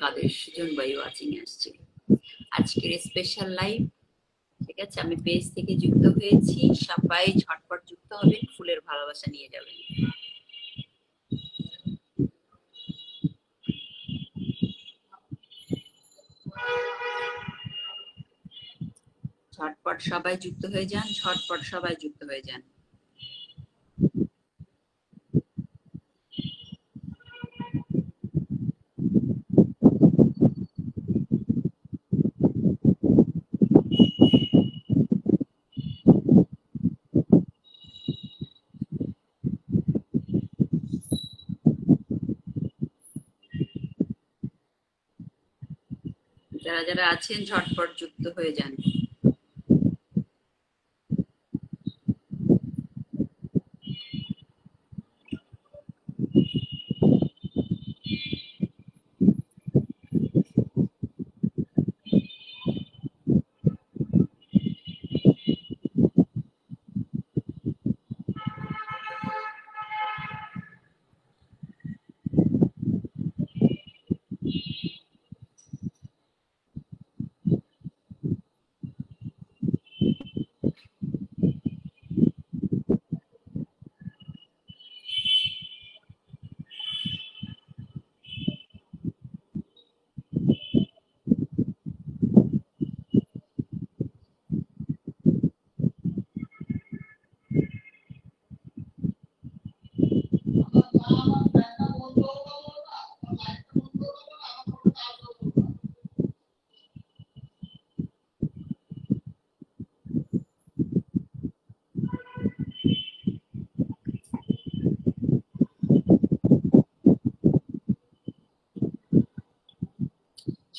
কাদের সুজন ভাই ওয়াচিং আসছে আজকের স্পেশাল লাইভ। ঠিক আছে, আমি পেজ থেকে যুক্ত হয়েছি, সবাই ঝটপট যুক্ত হবেন, ফুলের ভালোবাসা নিয়ে যাবেন। ঝটপট সবাই যুক্ত হয়ে যান, ঝটপট সবাই যুক্ত হয়ে যান। যারা যারা আছেন ঝটপট যুক্ত হয়ে যান।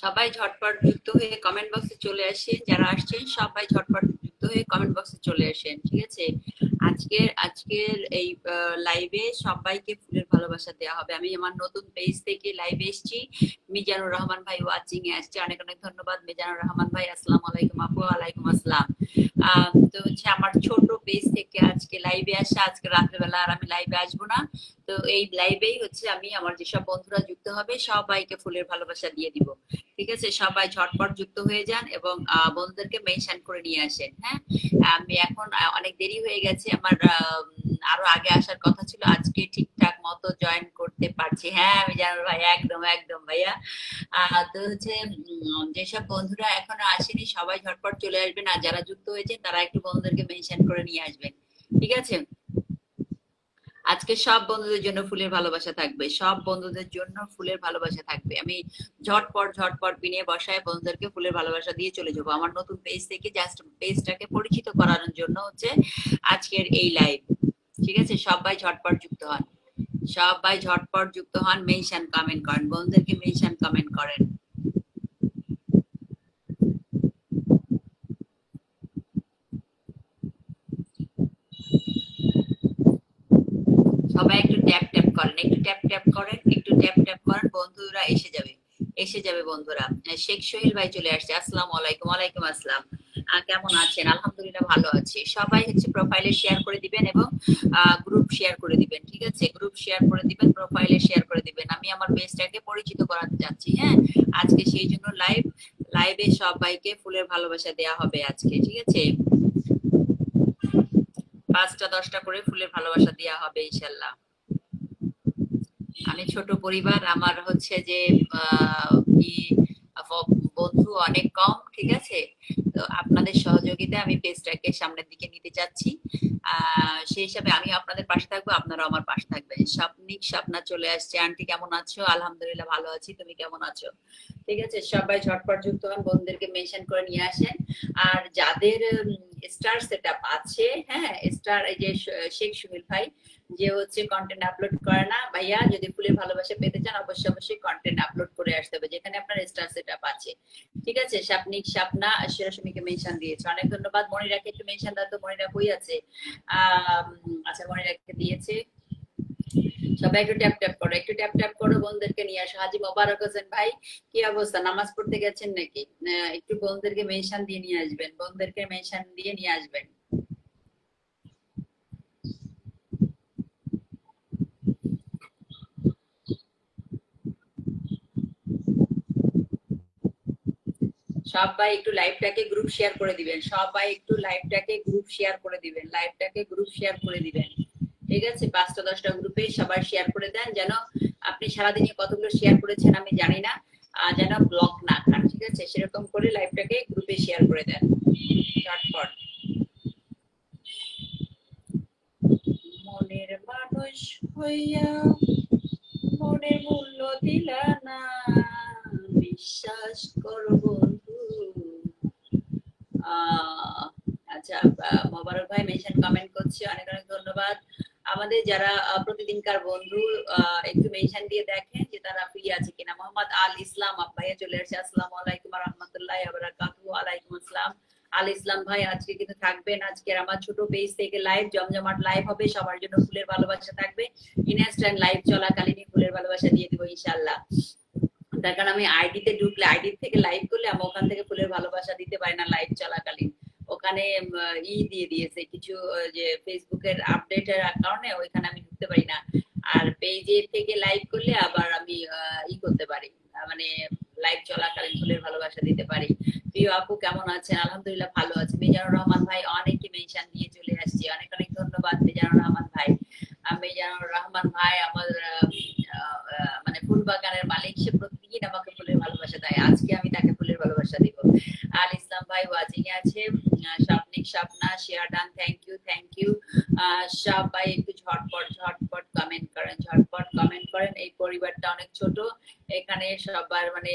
সবাই ঝটপট যুক্ত হয়ে কমেন্ট বক্সে চলে আসেন, যারা আসছেন সবাই ঝটপট যুক্ত হয়ে কমেন্ট বক্সে চলে আসেন। ঠিক আছে, আজকের এই লাইভে সবাইকে ফুলের ভালোবাসা দেওয়া হবে। আমি আমার নতুন পেজ থেকে লাইভে এসেছি, মিজানুর রহমান ভাই ওয়াচিং এ আসছে, অনেক অনেক ধন্যবাদ মিজানুর রহমান ভাই। আসসালামু আলাইকুম আপু। ওয়ালাইকুম আসসালাম। তো হচ্ছে আমার ছোট পেজ থেকে আজকে লাইভে আসা, আজকে রাত্রেবেলা আর আমি লাইভে আসবো না। তো এই লাইভেই হচ্ছে আমি আমার যেসব বন্ধুরা যুক্ত হবে সবাইকে ফুলের ভালোবাসা দিয়ে দিব। ঠিক আছে, সবাই ঝটপট যুক্ত হয়ে যান এবং বন্ধুদেরকে মেনশন করে নিয়ে আসেন। হ্যাঁ, আমি এখন অনেক দেরি হয়ে গেছে আমার, আরো আগে আসার কথা ছিল, আজকে ঠিকঠাক মতো জয়েন করতে পারছি। হ্যাঁ আমি জানো ভাই, একদম একদম ভাইয়া। তো হচ্ছে যেসব বন্ধুরা এখনো আসেনি সবাই ঝটপট চলে আসবেন, আর যারা যুক্ত হয়েছে তারা একটু বন্ধুদেরকে মেনশন করে নিয়ে আসবেন। ঠিক আছে, আজকে সব বন্ধুদের জন্য ফুলের ভালোবাসা থাকবে, সব বন্ধুদের জন্য ফুলের ভালোবাসা থাকবে। আমি ঝটপট ঝটপট বিনে বসায় বন্ধুদেরকে ফুলের ভালোবাসা দিয়ে চলে যাবো আমার নতুন পেজ থেকে, জাস্ট পেজটাকে পরিচিত করানোর জন্য হচ্ছে আজকের এই লাইভ। ঠিক আছে, সবাই ঝটপট যুক্ত হন, সবাই ঝটপট যুক্ত হন, মেনশন কমেন্ট করেন, বন্ধুদেরকে মেনশন কমেন্ট করেন। সবাই একটু ট্যাপ ট্যাপ করেন, একটু ট্যাপ ট্যাপ করেন, একটু ট্যাপ ট্যাপ করেন, বন্ধুরা এসে যাবে, এসে যাবে বন্ধুরা। শেখ সোহেল ভাই চলে আসছে, আসসালামু আলাইকুম। ওয়ালাইকুম আসসালাম। কেমন আছেন? আলহামদুলিল্লাহ ভালো আছি। সবাই হচ্ছে প্রোফাইলে শেয়ার করে দিবেন এবং গ্রুপ শেয়ার করে দিবেন। ঠিক আছে, গ্রুপ শেয়ার করে দিবেন, প্রোফাইলে শেয়ার করে দিবেন। আমি আমার পেজটাকে পরিচিত করাতে যাচ্ছি। হ্যাঁ, আজকে সেই জন্য লাইভে সবাইকে ফুলের ভালোবাসা দেয়া হবে আজকে। ঠিক আছে, 5টা 10টা করে ফুলের ভালোবাসা দেওয়া হবে ইনশাল্লাহ। আমি ছোট পরিবার, আমার হচ্ছে যে বন্ধু অনেক কম। ঠিক আছে, তো আপনাদের সহযোগিতায় আমি পেজটাকে সামনের দিকে নিতে চাচ্ছি। সেই হিসাবে আমি আপনাদের পাশে থাকবো, আপনারাও আমার পাশে থাকবেন। স্বপ্নিক স্বপ্না চলে আসছে, আন্টি কেমন আছো? আলহামদুলিল্লাহ ভালো আছি, তুমি কেমন আছো? ঠিক আছে, সবাই ঝটপট যুক্ত হন, বন্ধুদেরকে মেনশন করে নিয়ে আসেন। আর যাদের স্টার সেটআপ আছে, হ্যাঁ স্টার, এই যে শেখ সুহিল ভাই যে হচ্ছে কন্টেন্ট আপলোড করে না, ভাইয়া যদি ফুলের ভালোবাসা পেতে চান অবশ্যই অবশ্যই কন্টেন্ট আপলোড করে আসতে হবে যেখানে আপনার স্টার সেটআপ আছে। ঠিক আছে, স্বপ্নিক স্বপ্না শিরাশমিকে মেনশন দিয়েছে, অনেক ধন্যবাদ। মনিরাকে একটু মেনশন দাও তো, মনিরা কই আছে? আচ্ছা, মনিরাকে দিয়েছে। সবাই একটু ট্যাপ ট্যাপ করো, একটু ট্যাপ ট্যাপ করো, বন্ধুদেরকে নিয়ে আসো। হাজি মোবারক হোসেন ভাই কি অবস্থা, নামাজ পড়তে গেছেন নাকি? একটু বন্ধুদেরকে মেনশন দিয়ে নিয়ে আসবেন, বন্ধুদেরকে মেনশন দিয়ে নিয়ে আসবেন। সবাই একটু লাইভটাকে গ্রুপ শেয়ার করে দিবেন, সবাই একটু লাইভটাকে গ্রুপ শেয়ার করে দিবেন, লাইভটাকে গ্রুপ শেয়ার করে দিবেন। ঠিক আছে, 5টা 10টা গ্রুপে সবাই শেয়ার করে দেন, যেন আপনি সারাদিনে কতগুলো শেয়ার করেছেন আমি জানি না, যেন ব্লক না খান। ঠিক আছে, সেরকম করে লাইভটাকে গ্রুপে শেয়ার করে দেন ঝটপট। মনের মানুষ হইয়া মনের মূল্য দিলা না, বিশ্বাস করো বন্ধু। আচ্ছা, মোবারক ভাই মেনশন কমেন্ট করছে, অনেক অনেক ধন্যবাদ। আমাদের যারা প্রতিদিনকার বন্ধু একটু মেনশন দিয়ে দেখেন যে তারা ফ্রি আছে কিনা। মোহাম্মদ আল ইসলাম ভাইয়া চলে আসছে, আসসালামু আলাইকুম ওয়া রাহমাতুল্লাহি ওয়া বারাকাতুহু। ওয়ালাইকুম আসসালাম। আল ইসলাম ভাই আজকে কিন্তু থাকবেন, আজকে আমার ছোট পেজ থেকে লাইভ জমজমাট লাইভ হবে, সবার জন্য ফুলের ভালোবাসা থাকবে। ইনস্ট্যান্ট লাইভ চলাকালীনই ফুলের ভালোবাসা দিয়ে দিব ইনশাআল্লাহ। তার কারণ আমি আইডিতে ঢুকলে, আইডি থেকে লাইভ করলে আমি ওখান থেকে ফুলের ভালোবাসা দিতে পারি না লাইভ চলাকালীন। ওখানে দিয়ে দিয়েছে কিছু, যে ফেসবুকের আপডেটের কারণে ওইখানে আমি ঢুকতে পারি না। আর পেজে থেকে লাইভ করলে আবার আমি করতে পারি, মানে লাইভ চলাকালীন ফুলের ভালোবাসা দিতে পারি। প্রিয় আপু কেমন আছেন? আলহামদুলিল্লাহ ভালো আছে। মিজানুর রহমান ভাই অনেকই মেনশন দিয়ে চলে আসছে, অনেক অনেক ধন্যবাদ মিজানুর রহমান ভাই। মিজানুর রহমান ভাই আমার মানে ফুল বাগানের মালিক, সে প্রতিদিন আমাকে ফুলের ভালোবাসা দেয়, আজকে আমি তাকে ফুলের ভালোবাসা দিব। আল ইসলাম ভাই ওয়াচিং আছে, Swapnik Swapna share done, thank you thank you. সবাই একটু ঝটপট ঝটপট কমেন্ট করেন, ঝটপট কমেন্ট করেন। এই পরিবারটা অনেক ছোট, এখানে সবার মানে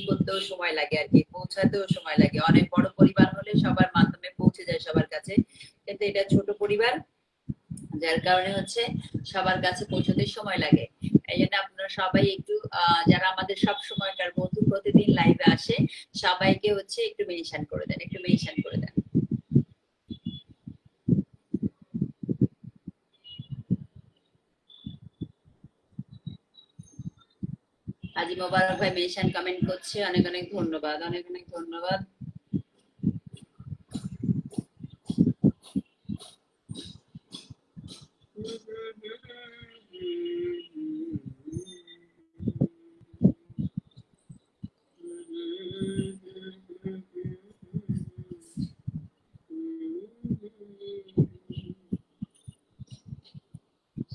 করতেও সময় লাগে আর কি, পৌঁছাতেও সময় লাগে। অনেক বড় পরিবার হলে সবার মাধ্যমে পৌঁছে যায় সবার কাছে, কিন্তু এটা ছোট পরিবার, যার কারণে হচ্ছে সবার কাছে পৌঁছতে সময় লাগে। এই জন্য আপনারা সবাই একটু যারা আমাদের সব সময়কার বন্ধু প্রতিদিন লাইভে আসে, সবাইকে হচ্ছে একটু মেনশন করে দেন, একটু মেনশন করে দেন। হাজি মোবারক ভাই মেনশন কমেন্ট করছে, অনেক অনেক ধন্যবাদ, অনেক অনেক ধন্যবাদ।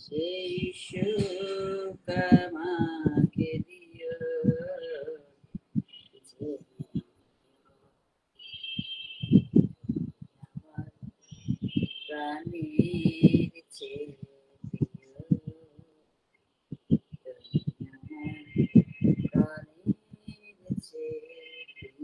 সেই সুখ আমাকে দিও, আমার প্রাণের চেয়ে প্রিয়, প্রাণের চেয়ে প্রিয়।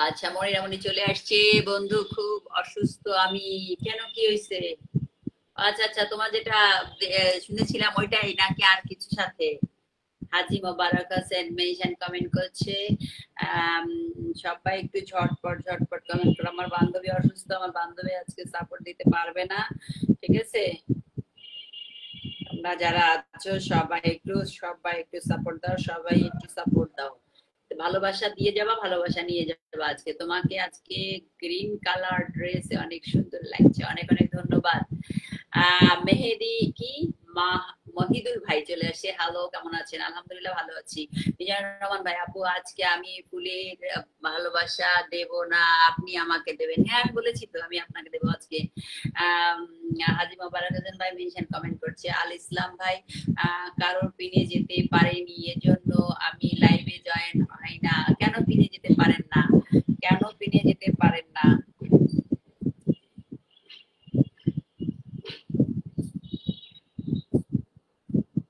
আচ্ছা, মনিরামণি চলে আসছে। বন্ধু খুব অসুস্থ আমি, কেন কি হয়েছে? আচ্ছা আচ্ছা, তোমার যেটা শুনেছিলাম ওইটাই নাকি আর কিছু সাথে? হাজি মোবারক হোসেন মেনশন কমেন্ট করছে। আম, সবাই একটু ঝটপট ঝটপট কমেন্ট করো। আমার বান্ধবী অসুস্থ, আমার বান্ধবী আজকে সাপোর্ট দিতে পারবে না, ঠিক আছে? তোমরা যারা আছো সবাই একটু সাপোর্ট দাও, সবাই একটু সাপোর্ট দাও, ভালোবাসা দিয়ে যাবা, ভালোবাসা নিয়ে যাবা। আজকে তোমাকে আজকে গ্রিন কালার ড্রেসে অনেক সুন্দর লাগছে, অনেক অনেক ধন্যবাদ। মেহেদি কি মহিদুল ভাই চলে আসে, হ্যালো কেমন আছেন? আলহামদুলিল্লাহ ভালো আছি। মিজানুর রহমান ভাই, আপু আজকে আমি ফুলের ভালোবাসা দেব না, আপনি আমাকে দেবেন। হ্যাঁ আমি বলেছি তো আমি আপনাকে দেবো আজকে। আহ হাজি মোবারক হোসেন ভাই মেনশন কমেন্ট করছে। আল ইসলাম ভাই, কারোর পিনে যেতে পারেনি এজন্য আমি লাইভে জয়েন হই না। কেন পিনে যেতে পারেন না? কেন পিনে যেতে পারেন না?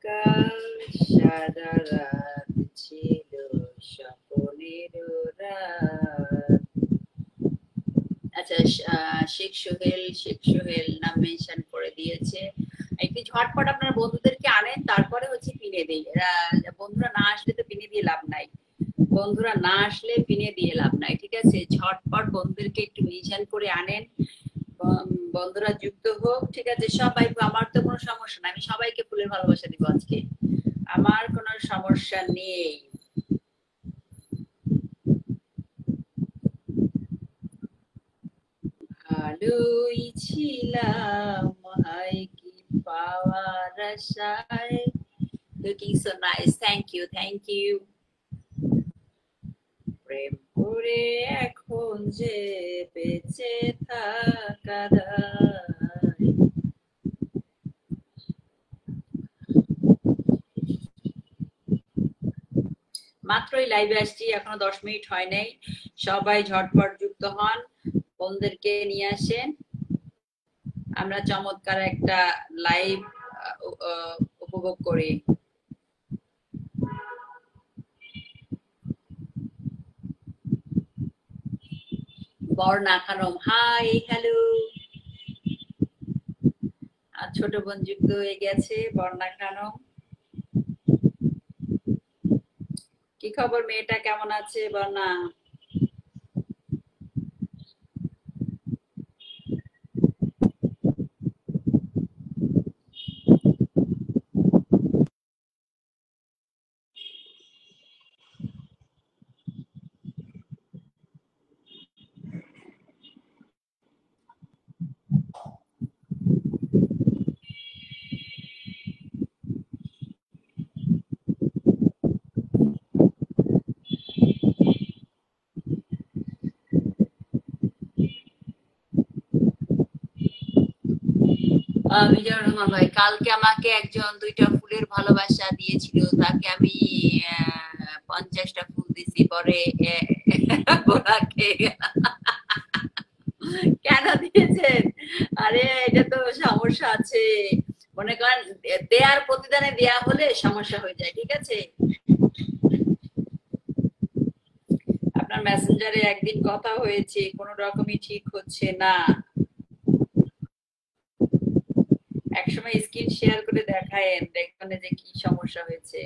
কাল সারা রাত ছিল স্বপ্নের রাত। আচ্ছা, শেখ সোহেল নাম মেনশন করে দিয়েছে। একটু ঝটপট আপনার বন্ধুদেরকে আনেন, তারপরে হচ্ছে পিনে দিই। বন্ধুরা না আসলে তো পিনে দিয়ে লাভ নাই, বন্ধুরা না আসলে পিনে দিয়ে লাভ নাই, ঠিক আছে? ঝটপট বন্ধুদেরকে একটু মেনশন করে আনেন, বন্ধুরা যুক্ত হোক, ঠিক আছে? সবাই, আমার তো কোনো সমস্যা নাই, আমি সবাইকে ফুলের ভালোবাসা দিব আজকে, আমার কোনো সমস্যা নেই। ভালোই ছিলাম, হায় কি আশায়। Looking so nice. Thank you, thank you. প্রেম করে এখন যে বেঁচে থাকা দায়। মাত্রই লাইভে আসছি, এখনো 10 মিনিট হয় নাই। সবাই ঝটপট যুক্ত হন, বোনদেরকে নিয়ে আসেন, আমরা চমৎকার একটা লাইভ উপভোগ করি। বর্ণা খানম, হাই, হ্যালো। আর ছোট বোন যুক্ত হয়ে গেছে, বর্ণা খানম। কি খবর, মেয়েটা কেমন আছে বর্ণা? মিজানুর রহমান ভাই, কালকে আমাকে একজন 2টা ফুলের ভালোবাসা দিয়েছিল, তাকে আমি 50টা ফুল দিছি, পরে গোলা খেয়ে গেলাম। কেন দিয়েছেন? আরে এটা তো সমস্যা আছে, মনে করেন দেয়ার প্রতিদানে দেয়া হলে সমস্যা হয়ে যায়, ঠিক আছে? আপনার মেসেঞ্জারে একদিন কথা হয়েছে, কোনো রকমই ঠিক হচ্ছে না। একসময় স্ক্রিন শেয়ার করে দেখায়েন, দেখবেন যে কি সমস্যা হয়েছে।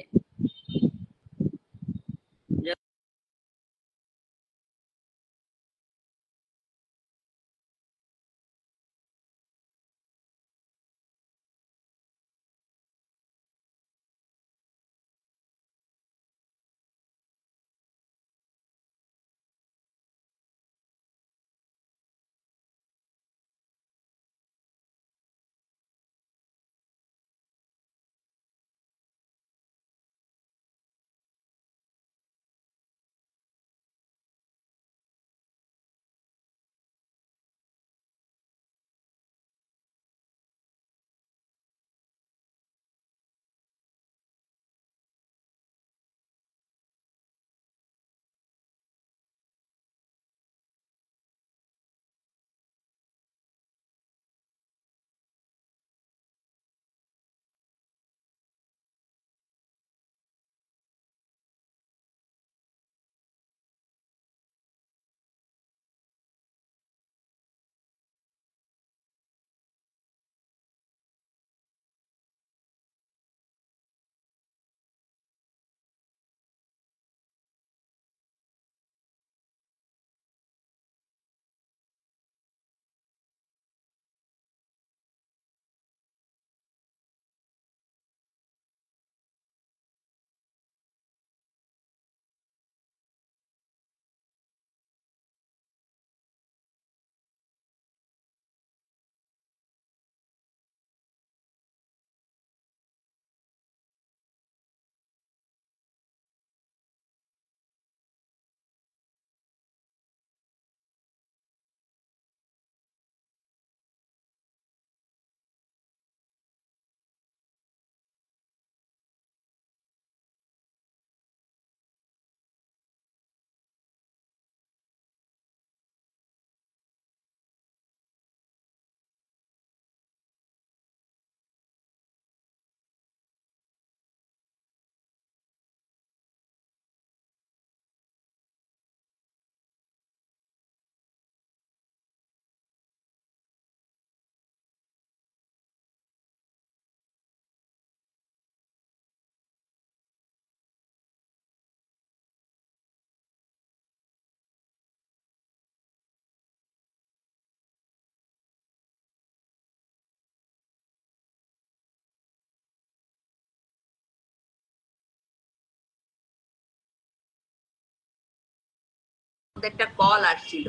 একটা কল আসছিল,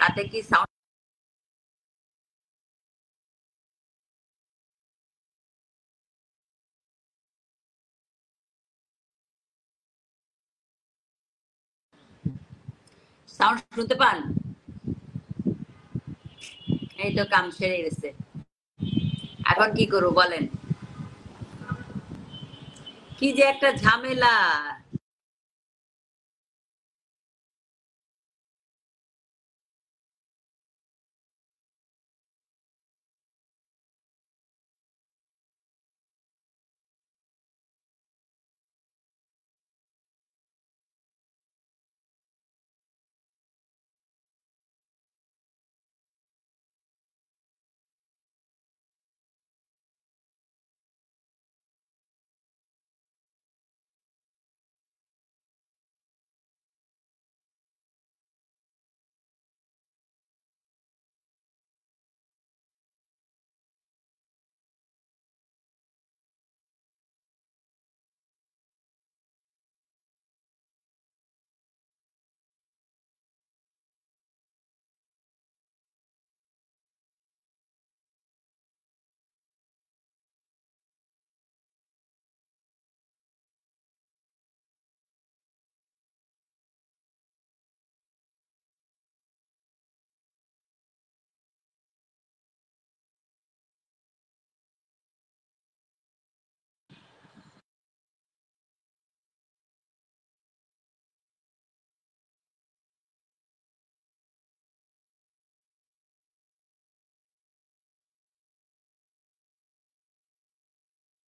তাতে কি সাউন্ড সাউন্ড শুনতে পান? এই তো কাম সেরে গেছে, এখন কি করবো বলেন? কি যে একটা ঝামেলা।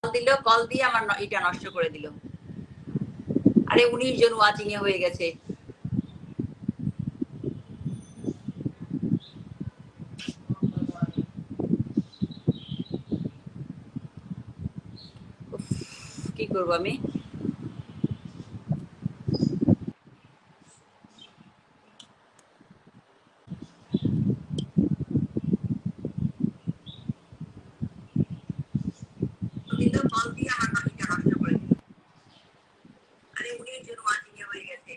দিল, কল দিয়ে আমার এটা নষ্ট করে দিল। আরে 19 জন ওয়াচিং এ হয়ে গেছে। কি করবো আমি? কল দিয়ে আমার এটা নষ্ট করে দিল। আরে 19 জন ওয়াচিং এ হয়ে গেছে।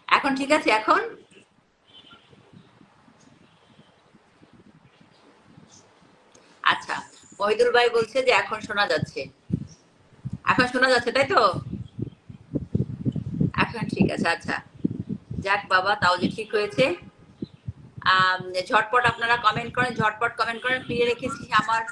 এখন ঠিক আছে? এখন আচ্ছা, মহিদুল ভাই বলছে যে এখন শোনা যাচ্ছে। এখন শোনা যাচ্ছে তাই তো? এখন ঠিক আছে। আচ্ছা, যাক বাবা, তাও যে ঠিক হয়েছে। ঝটপট আপনারা কমেন্ট করেন, ঝটপট কমেন্ট করেন। পিনে রেখেছি আমার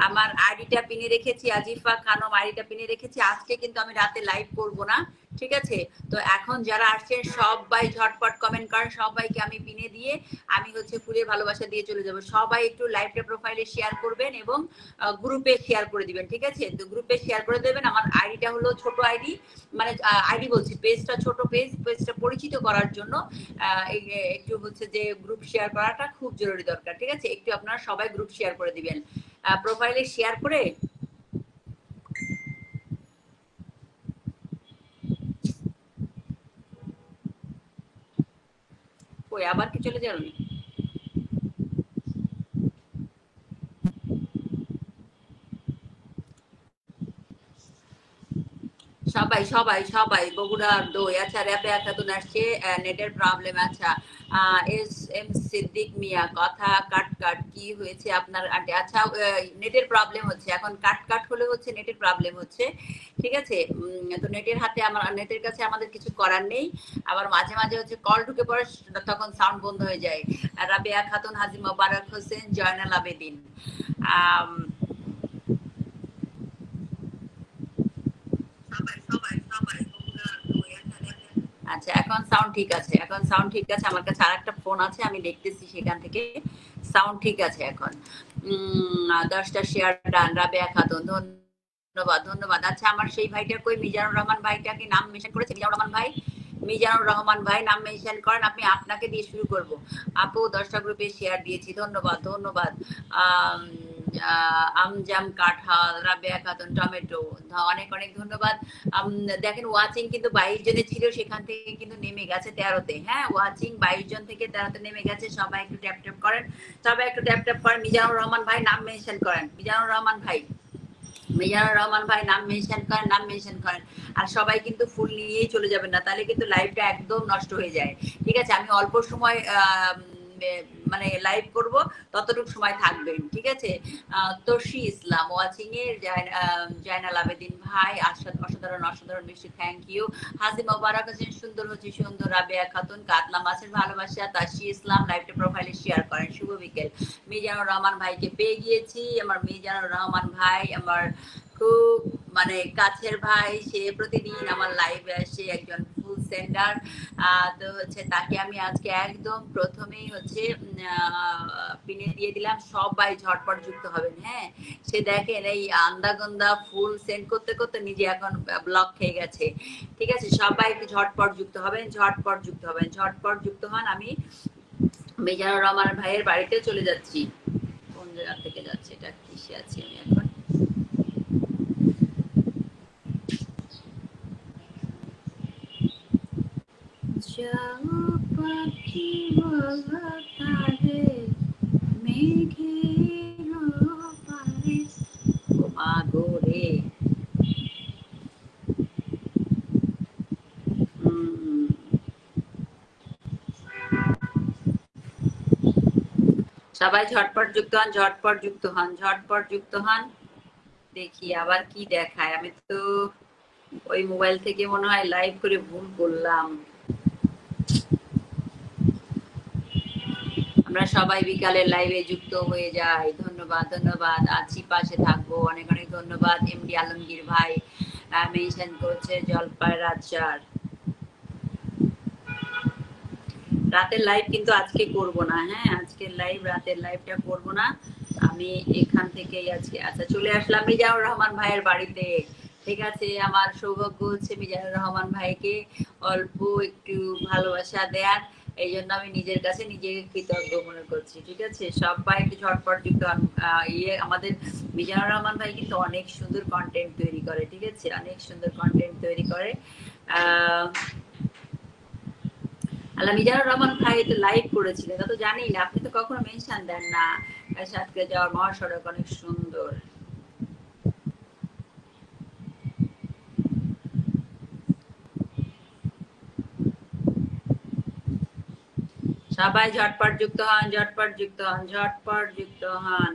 আমার আইডিটা পিনে রেখেছি, আজিফা খানম আইডিটা পিনে রেখেছি। আজকে কিন্তু আমি রাতে লাইভ করব না, ঠিক আছে? তো এখন যারা আসছেন সবাই ঝটপট কমেন্ট করেন, সবাইকে আমি পিনে দিয়ে আমি হচ্ছে ফুলের ভালোবাসা দিয়ে চলে যাব। সবাই একটু লাইভটা প্রোফাইলে শেয়ার করবেন এবং গ্রুপে শেয়ার করে দিবেন, ঠিক আছে? তো গ্রুপে শেয়ার করে দেবেন। আমার আইডিটা হলো ছোট আইডি, মানে আইডি বলছি, পেজটা ছোট পেজ। পেজটা পরিচিত করার জন্য একটু হচ্ছে যে গ্রুপ শেয়ার করাটা খুব জরুরি দরকার, ঠিক আছে? একটু আপনারা সবাই গ্রুপ শেয়ার করে দিবেন, প্রোফাইলে শেয়ার করে। কই আবার কি চলে যাবেন? সবাই সবাই সবাই বগুড়ার দই। আচ্ছা, র্যাপে খাতুন আসছে, নেটের প্রবলেম। আচ্ছা, এস এম সিদ্দিক মিয়া, কথা কাট কাট, কি হয়েছে আপনার আন্টি? আচ্ছা, নেটের প্রবলেম হচ্ছে এখন, কাট কাট হলে হচ্ছে নেটের প্রবলেম হচ্ছে, ঠিক আছে? তো নেটের হাতে, আমার নেটের কাছে আমাদের কিছু করার নেই। আবার মাঝে মাঝে হচ্ছে কল ঢুকে পড়ে, তখন সাউন্ড বন্ধ হয়ে যায়। রাবেয়া খাতুন, হাজি মোবারক হোসেন, জয়নাল আবেদিন। আম, আচ্ছা, এখন সাউন্ড ঠিক আছে, এখন সাউন্ড ঠিক আছে। আমার কাছে আর একটা ফোন আছে, আমি দেখতেছি সেখান থেকে সাউন্ড ঠিক আছে এখন। 10টা শেয়ার ডান, রাবেয়া খাতুন, ধন্যবাদ ধন্যবাদ। আচ্ছা, আমার সেই ভাইটা কই? মিজানুর রহমান ভাইটা কি নাম মেনশন করেছে? মিজানুর রহমান ভাই, মিজানুর রহমান ভাই নাম মেনশন করেন। আপনি, আপনাকে দিয়ে শুরু করব। আপু 10টা গ্রুপে শেয়ার দিয়েছি, ধন্যবাদ ধন্যবাদ। আম, আমজাম কাঁঠাল, রাবেয়া খাতুন টমেটো, অনেক অনেক ধন্যবাদ। দেখেন, ওয়াচিং কিন্তু 22 জনে ছিল, সেখান থেকে কিন্তু নেমে গেছে 13তে। হ্যাঁ, ওয়াচিং 22 জন থেকে 13তে নেমে গেছে। সবাই একটু ট্যাপ ট্যাপ করেন, সবাই একটু ট্যাপ ট্যাপ করেন। মিজানুর রহমান ভাই নাম মেনশন করেন, মিজানুর রহমান ভাই, মিজানুর রহমান ভাই নাম মেনশন করেন, নাম মেনশন করেন। আর সবাই কিন্তু ফুল নিয়েই চলে যাবেন না, তাহলে কিন্তু লাইভটা একদম নষ্ট হয়ে যায়, ঠিক আছে? আমি অল্প সময় মানে লাইভ করব ততটুকু সময় থাকবেন, ঠিক আছে? তর্ষি ইসলাম ওয়াচিং এ, জাইনাল আবেদিন ভাই অসাধারণ অসাধারণ, বেশি থ্যাংক ইউ। হাজি মোবারক হোসেন সুন্দর হচ্ছে সুন্দর, রাবেয়া খাতুন কাতলা মাছের ভালোবাসা, তাশি ইসলাম লাইভটা প্রোফাইলে শেয়ার করেন, শুভ বিকেল। মিজানুর রহমান ভাইকে পেয়ে গিয়েছি, আমার মিজানুর রহমান ভাই আমার খুব মানে কাছের ভাই, সে প্রতিদিন আমার লাইভে আসে, একজন ফুল সেন্ডার। তো হচ্ছে তাকে আমি আজকে একদম প্রথমেই হচ্ছে পিনে দিয়ে দিলাম, সবাই ঝটপট যুক্ত হবেন। হ্যাঁ, সে দেখেন এই আন্দাগন্দা ফুল সেন্ড করতে করতে নিজে এখন ব্লক খেয়ে গেছে, ঠিক আছে? সবাই একটু ঝটপট যুক্ত হবেন, ঝটপট যুক্ত হবেন, ঝটপট যুক্ত হন। আমি মিজানুর রহমান ভাইয়ের বাড়িতে চলে যাচ্ছি। কোন জায়গা থেকে যাচ্ছে এটা, কিসে আছি আমি এখন? যাও পাখি বলা তারে মেঘের পারে, ও মা গো রে। সবাই ঝটপট যুক্ত হন, ঝটপট যুক্ত হন, ঝটপট যুক্ত হন। দেখি আবার কি দেখায়, আমি তো ওই মোবাইল থেকে মনে হয় লাইভ করে ভুল করলাম। আমরা সবাই বিকালের লাইভে যুক্ত হয়ে যাই। ধন্যবাদ ধন্যবাদ, আছি পাশে থাকবো, অনেক অনেক ধন্যবাদ। এমডি আলমগীর ভাই মেনশন করছে জলপাই রাজার। রাতের লাইভ কিন্তু আজকে করব না, হ্যাঁ আজকে লাইভ রাতের লাইভটা করব না, আমি এখান থেকেই আজকে আচ্ছা চলে আসলাম মিজানুর রহমান ভাইয়ের বাড়িতে। ঠিক আছে, আমার সৌভাগ্য হচ্ছে মিজানুর রহমান ভাইকে অল্প একটু ভালোবাসা দেয়ার, এই জন্য আমি নিজের কাছে নিজেকে কৃতজ্ঞ মনে করছি। ঠিক আছে, সবাই একটু ঝটপট যুক্ত ইয়ে আমাদের মিজানুর রহমান ভাই কিন্তু অনেক সুন্দর কন্টেন্ট তৈরি করে, ঠিক আছে, অনেক সুন্দর কন্টেন্ট তৈরি করে। আল্লাহ, মিজানুর রহমান ভাই তো লাইভ করেছিলেন, তা তো জানি না, আপনি তো কখনো মেনশন দেন না। সাতকে যাওয়ার মহাসড়ক অনেক সুন্দর। সবাই ঝটপট যুক্ত হন, ঝটপট যুক্ত হন, ঝটপট যুক্ত হন।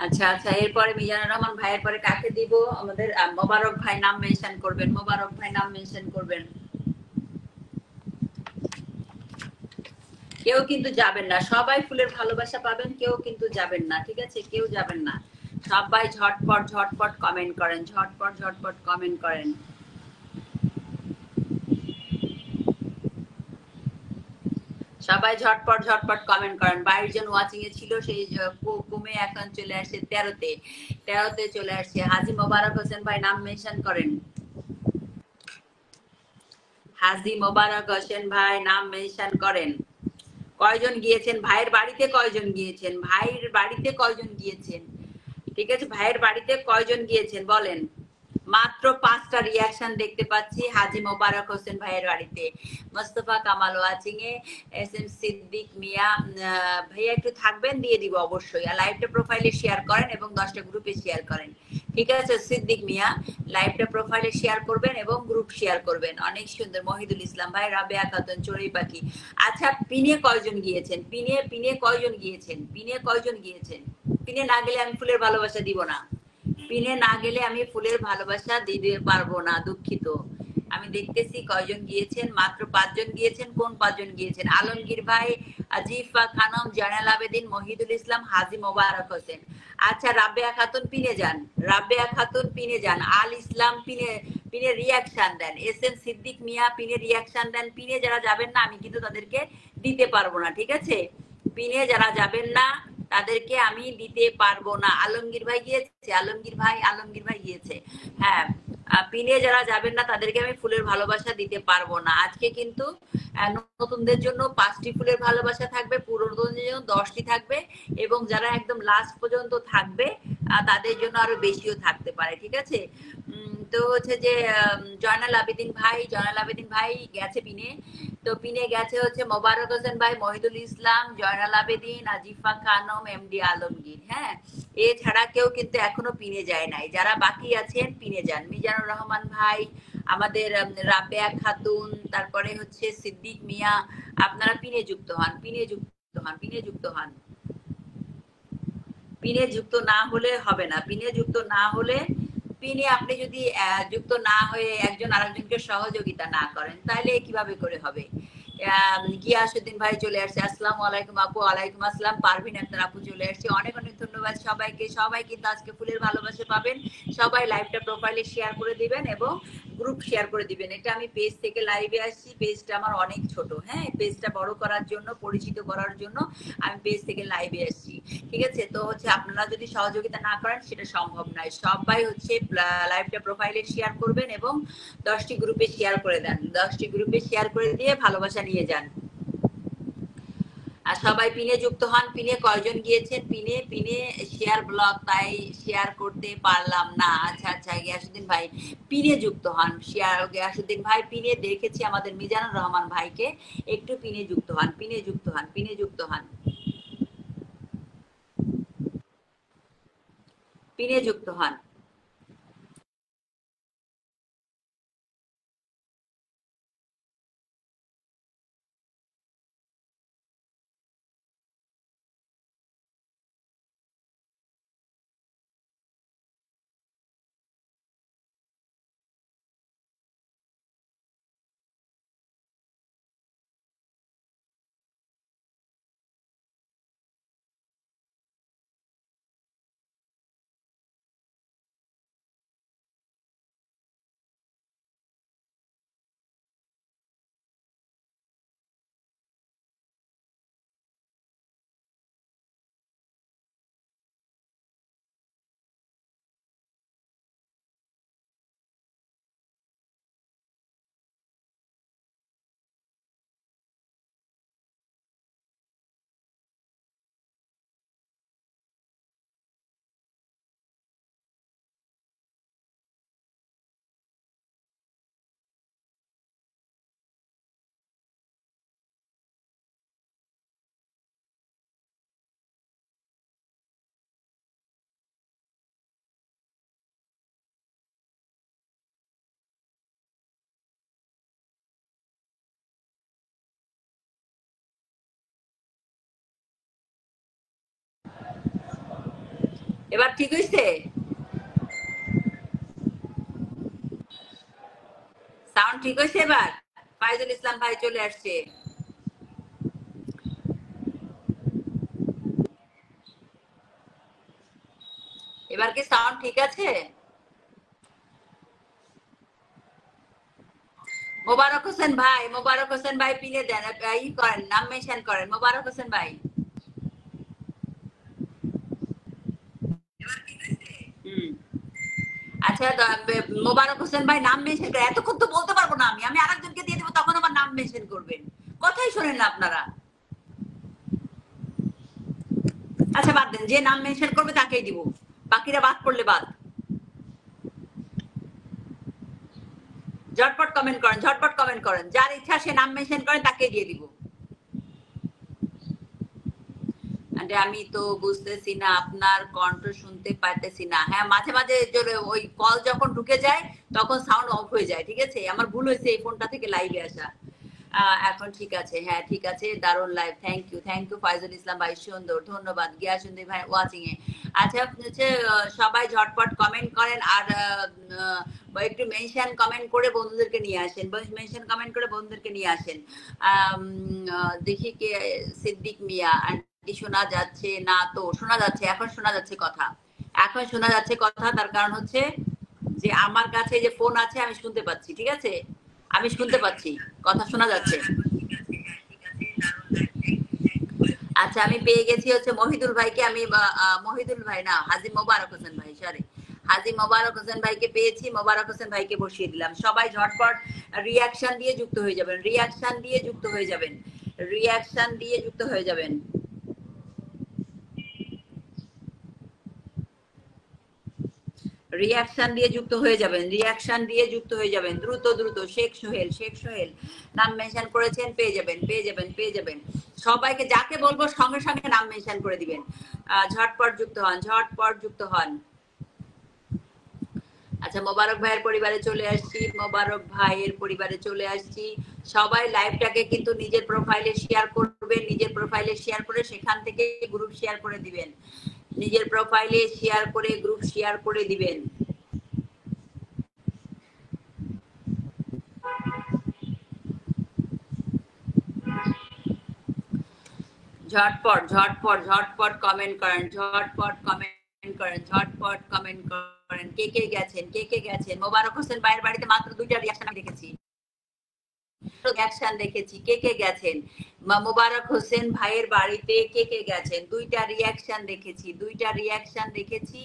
আচ্ছা আচ্ছা, এরপরে মিজানুর রহমান ভাইয়ের পরে কাকে দিব? আমাদের মোবারক ভাই নাম মেনশন করবেন, মোবারক ভাই নাম মেনশন করবেন। কেউ কিন্তু যাবেন না, সবাই ফুলের ভালোবাসা পাবেন, কেউ কিন্তু যাবেন না, ঠিক আছে, কেউ যাবেন না। সবাই ঝটপট ঝটপট কমেন্ট করেন, ঝটপট ঝটপট কমেন্ট করেন। সবাই ঝটপট ঝটপট কমেন্ট করেন। 22 জন ওয়াচিং এ ছিল, সেই কমে এখন চলে আসছে 13তে, 13তে চলে আসছে। হাজি মোবারক হোসেন ভাই নাম মেনশন করেন, হাজি মোবারক হোসেন ভাই নাম মেনশন করেন। কয়জন গিয়েছেন ভাইয়ের বাড়িতে, কয়জন গিয়েছেন ভাইয়ের বাড়িতে, কয়জন গিয়েছেন? ঠিক আছে, ভাইয়ের বাড়িতে কয়জন গিয়েছেন বলেন? মাত্র 5টা রিয়াকশন দেখতে পাচ্ছি হাজি মোবারক হোসেন ভাইয়ের বাড়িতে। Mostafa Kamal watching a, S M Siddique মিয়া ভাইয়া একটু থাকবেন, দিয়ে দিব অবশ্যই। আর লাইভটা প্রোফাইলে শেয়ার করেন এবং 10টা গ্রুপে শেয়ার করেন, ঠিক আছে? সিদ্দিক মিয়া লাইভটা প্রোফাইলে শেয়ার করবেন এবং গ্রুপ শেয়ার করবেন। অনেক সুন্দর। মহিদুল ইসলাম ভাই, রাবেয়া খাতুন, চড়ুই পাখি। আচ্ছা, পিনে কয়জন গিয়েছেন? পিনে পিনে কয়জন গিয়েছেন? পিনে কয়জন গিয়েছেন? পিনে না গেলে আমি ফুলের ভালোবাসা দিব না, পিনে না গেলে আমি ফুলের ভালোবাসা দিতে পারবো না, দুঃখিত। আমি দেখতেছি কয়জন গিয়েছেন, মাত্র 5 জন গিয়েছেন। কোন 5 জন গিয়েছেন? আলমগীর ভাই, আজিফা খানম, জানাল আবেদিন, মহিদুল ইসলাম, হাজি মোবারক হোসেন। আচ্ছা, রাবেয়া খাতুন পিনে যান, রাবেয়া খাতুন পিনে যান, আল ইসলাম পিনে, পিনে রিয়াকশন দেন, এস এম সিদ্দিক মিয়া পিনে রিয়াকশন দেন। পিনে যারা যাবেন না আমি কিন্তু তাদেরকে দিতে পারবো না, ঠিক আছে? পিনে যারা যাবেন না তাদেরকে আমি দিতে পারবো না। আলমগীর ভাই গিয়েছে, আলমগীর ভাই, আলমগীর ভাই গিয়েছে, হ্যাঁ। পিনে যারা যাবেন না তাদেরকে আমি ফুলের ভালোবাসা দিতে পারবো না আজকে। কিন্তু নতুনদের জন্য 5টি ফুলের ভালোবাসা থাকবে, পুরনোদের জন্য 10টি থাকবে, এবং যারা একদম লাস্ট পর্যন্ত থাকবে তাদের জন্য আরো বেশিও থাকতে পারে, ঠিক আছে? তো হচ্ছে যে জয়নাল আবেদিন ভাই গেছে পিনে। তো পিনে গেছে হচ্ছে মোবারক হোসেন ভাই, মহিদুল ইসলাম, জয়নাল আবেদিন, আজিফা খানম, এমডি আলমগীর। হ্যাঁ, এছাড়া কেউ কিন্তু এখনো পিনে যায় নাই। যারা বাকি আছেন পিনে যান। মিজানুর রহমান ভাই, আমাদের রাবেয়া খাতুন, তারপরে হচ্ছে সিদ্দিক মিয়া, আপনারা পিনে যুক্ত হন, পিনে যুক্ত হন, পিনে যুক্ত হন। পিনে যুক্ত না হলে হবে না। পিনে যুক্ত না হলে, পিনে আপনি যদি যুক্ত না হয়ে একজন আরেকজনকে সহযোগিতা না করেন তাহলে কিভাবে করে হবে? গিয়াসুদ্দিন ভাই চলে আসছে, আসসালামু আলাইকুম আপু। ওয়ালাইকুম আসসালাম। পারভিন আক্তার আপু চলে আসছে, অনেক অনেক ধন্যবাদ সবাইকে। সবাই কিন্তু আজকে ফুলের ভালোবাসা পাবেন। সবাই লাইভটা প্রোফাইলে শেয়ার করে দিবেন এবং গ্রুপ শেয়ার করে দিবেন। এটা আমি পেজ থেকে লাইভে আসছি, পেজটা আমার অনেক ছোট। হ্যাঁ, পেজটা বড় করার জন্য, পরিচিত করার জন্য আমি পেজ থেকে লাইভে আসছি। ঠিক আছে, তো হচ্ছে আপনারা যদি সহযোগিতা না করেন সেটা সম্ভব নয়। সবাই হচ্ছে লাইভটা প্রোফাইলে শেয়ার করবেন এবং 10টি গ্রুপে শেয়ার করে দেন। 10টি গ্রুপে শেয়ার করে দিয়ে ভালোবাসা নিয়ে যান। আর সবাই পিনে যুক্ত হন। পিনে কয়জন গিয়েছেন? পিনে পিনে শেয়ার ব্লগ, তাই শেয়ার করতে পারলাম না। আচ্ছা আচ্ছা, গিয়াসুদ্দিন ভাই পিনে যুক্ত হন। শেয়ার গিয়াসুদ্দিন ভাই পিনে দেখেছি আমাদের মিজানুর রহমান ভাইকে, একটু পিনে যুক্ত হন, পিনে যুক্ত হন, পিনে যুক্ত হন, পিনে যুক্ত হন। এবার ঠিক হয়েছে? সাউন্ড ঠিক হয়েছে এবার? ফাইজুল ইসলাম ভাই চলে আসছে। এবার কি সাউন্ড ঠিক আছে? মোবারক হোসেন ভাই, মোবারক হোসেন ভাই পিনে দেন, ই করেন, নাম মেনশন করেন মোবারক হোসেন ভাই। হুম, আচ্ছা, মোবারক হোসেন ভাই নাম মেনশন করে। এতক্ষণ তো বলতে পারবো না আমি, আমি আরেকজনকে দিয়ে দেবো, তখন আমার নাম মেনশন করবেন। কথাই শোনেন না আপনারা। আচ্ছা বাদ দেন, যে নাম মেনশন করবে তাকেই দিব, বাকিরা বাদ পড়লে বাদ। ঝটপট কমেন্ট করেন, ঝটপট কমেন্ট করেন, যার ইচ্ছা সে নাম মেনশন করেন তাকেই দিয়ে দিব। আরে আমি তো বুঝতেছি না, আপনার কণ্ঠ শুনতে পাইতেছি না। হ্যাঁ, মাঝে মাঝে ওই কল যখন ঢুকে যায় তখন সাউন্ড অফ হয়ে যায়। ঠিক আছে, আমার ভুল হয়েছে এই ফোনটা থেকে লাইভে আসা। এখন ঠিক আছে, হ্যাঁ ঠিক আছে, দারুণ live. Thank you, thank you Faizul Islam ভাই, সুন্দর, ধন্যবাদ গিয়া সুন্দর ভাই ওয়াচিং এ। আচ্ছা হচ্ছে সবাই ঝটপট কমেন্ট করেন আর একটু মেনশন কমেন্ট করে বন্ধুদেরকে নিয়ে আসেন, মেনশন কমেন্ট করে বন্ধুদেরকে নিয়ে আসেন। দেখি কে, সিদ্দিক মিয়া আন্টি শোনা যাচ্ছে না? তো শোনা যাচ্ছে, এখন শোনা যাচ্ছে কথা, এখন শোনা যাচ্ছে কথা। তার কারণ হচ্ছে যে আমার কাছে যে ফোন আছে আমি শুনতে পাচ্ছি। ঠিক আছে, আমি শুনতে পাচ্ছি, কথা শোনা যাচ্ছে। আচ্ছা, আমি পেয়ে গেছি হচ্ছে মহিদুল ভাইকে। আমি মহিদুল ভাই না, হাজি মোবারক হোসেন ভাই, সরি, হাজি মোবারক হোসেন ভাইকে পেয়েছি। মোবারক হোসেন ভাইকে বসিয়ে দিলাম। সবাই ঝটপট রিয়াকশন দিয়ে যুক্ত হয়ে যাবেন, রিয়াকশন দিয়ে যুক্ত হয়ে যাবেন, রিয়াকশন দিয়ে যুক্ত হয়ে যাবেন। রিয়াকশন দিয়ে যুক্ত হয়ে যাবেন, রিয়াকশন দিয়ে যুক্ত হয়ে যাবেন, দ্রুত দ্রুত। শেখ সোহেল, শেখ সোহেল নাম মেনশন করেছেন, পেয়ে যাবেন, পেয়ে যাবেন, পেয়ে যাবেন। সবাইকে যাকে বলবো সঙ্গে সঙ্গে নাম মেনশন করে দিবেন। ঝটপট যুক্ত হন, ঝটপট যুক্ত হন। আচ্ছা, মোবারক ভাইয়ের পরিবারে চলে আসছি, মোবারক ভাইয়ের পরিবারে চলে আসছি। সবাই লাইভটাকে কিন্তু নিজের প্রোফাইলে শেয়ার করবেন, নিজের প্রোফাইলে শেয়ার করে সেখান থেকে গ্রুপ শেয়ার করে দিবেন, নিজের প্রোফাইলে শেয়ার করে গ্রুপ শেয়ার করে দিবেন। ঝটপট ঝটপট ঝটপট কমেন্ট করেন, ঝটপট কমেন্ট করেন, ঝটপট কমেন্ট করেন। কে কে গেছেন, কে কে গেছেন? মোবারক হোসেন ভাইয়ের বাড়িতে মাত্র 2টা রিয়াকশন আমি দেখেছি, রিয়াকশন দেখেছি। কে কে গেছেন? মোবারক হোসেন ভাইয়ের বাড়িতে কে কে গেছেন? 2টা রিয়াকশন দেখেছি, 2টা রিয়াকশন দেখেছি।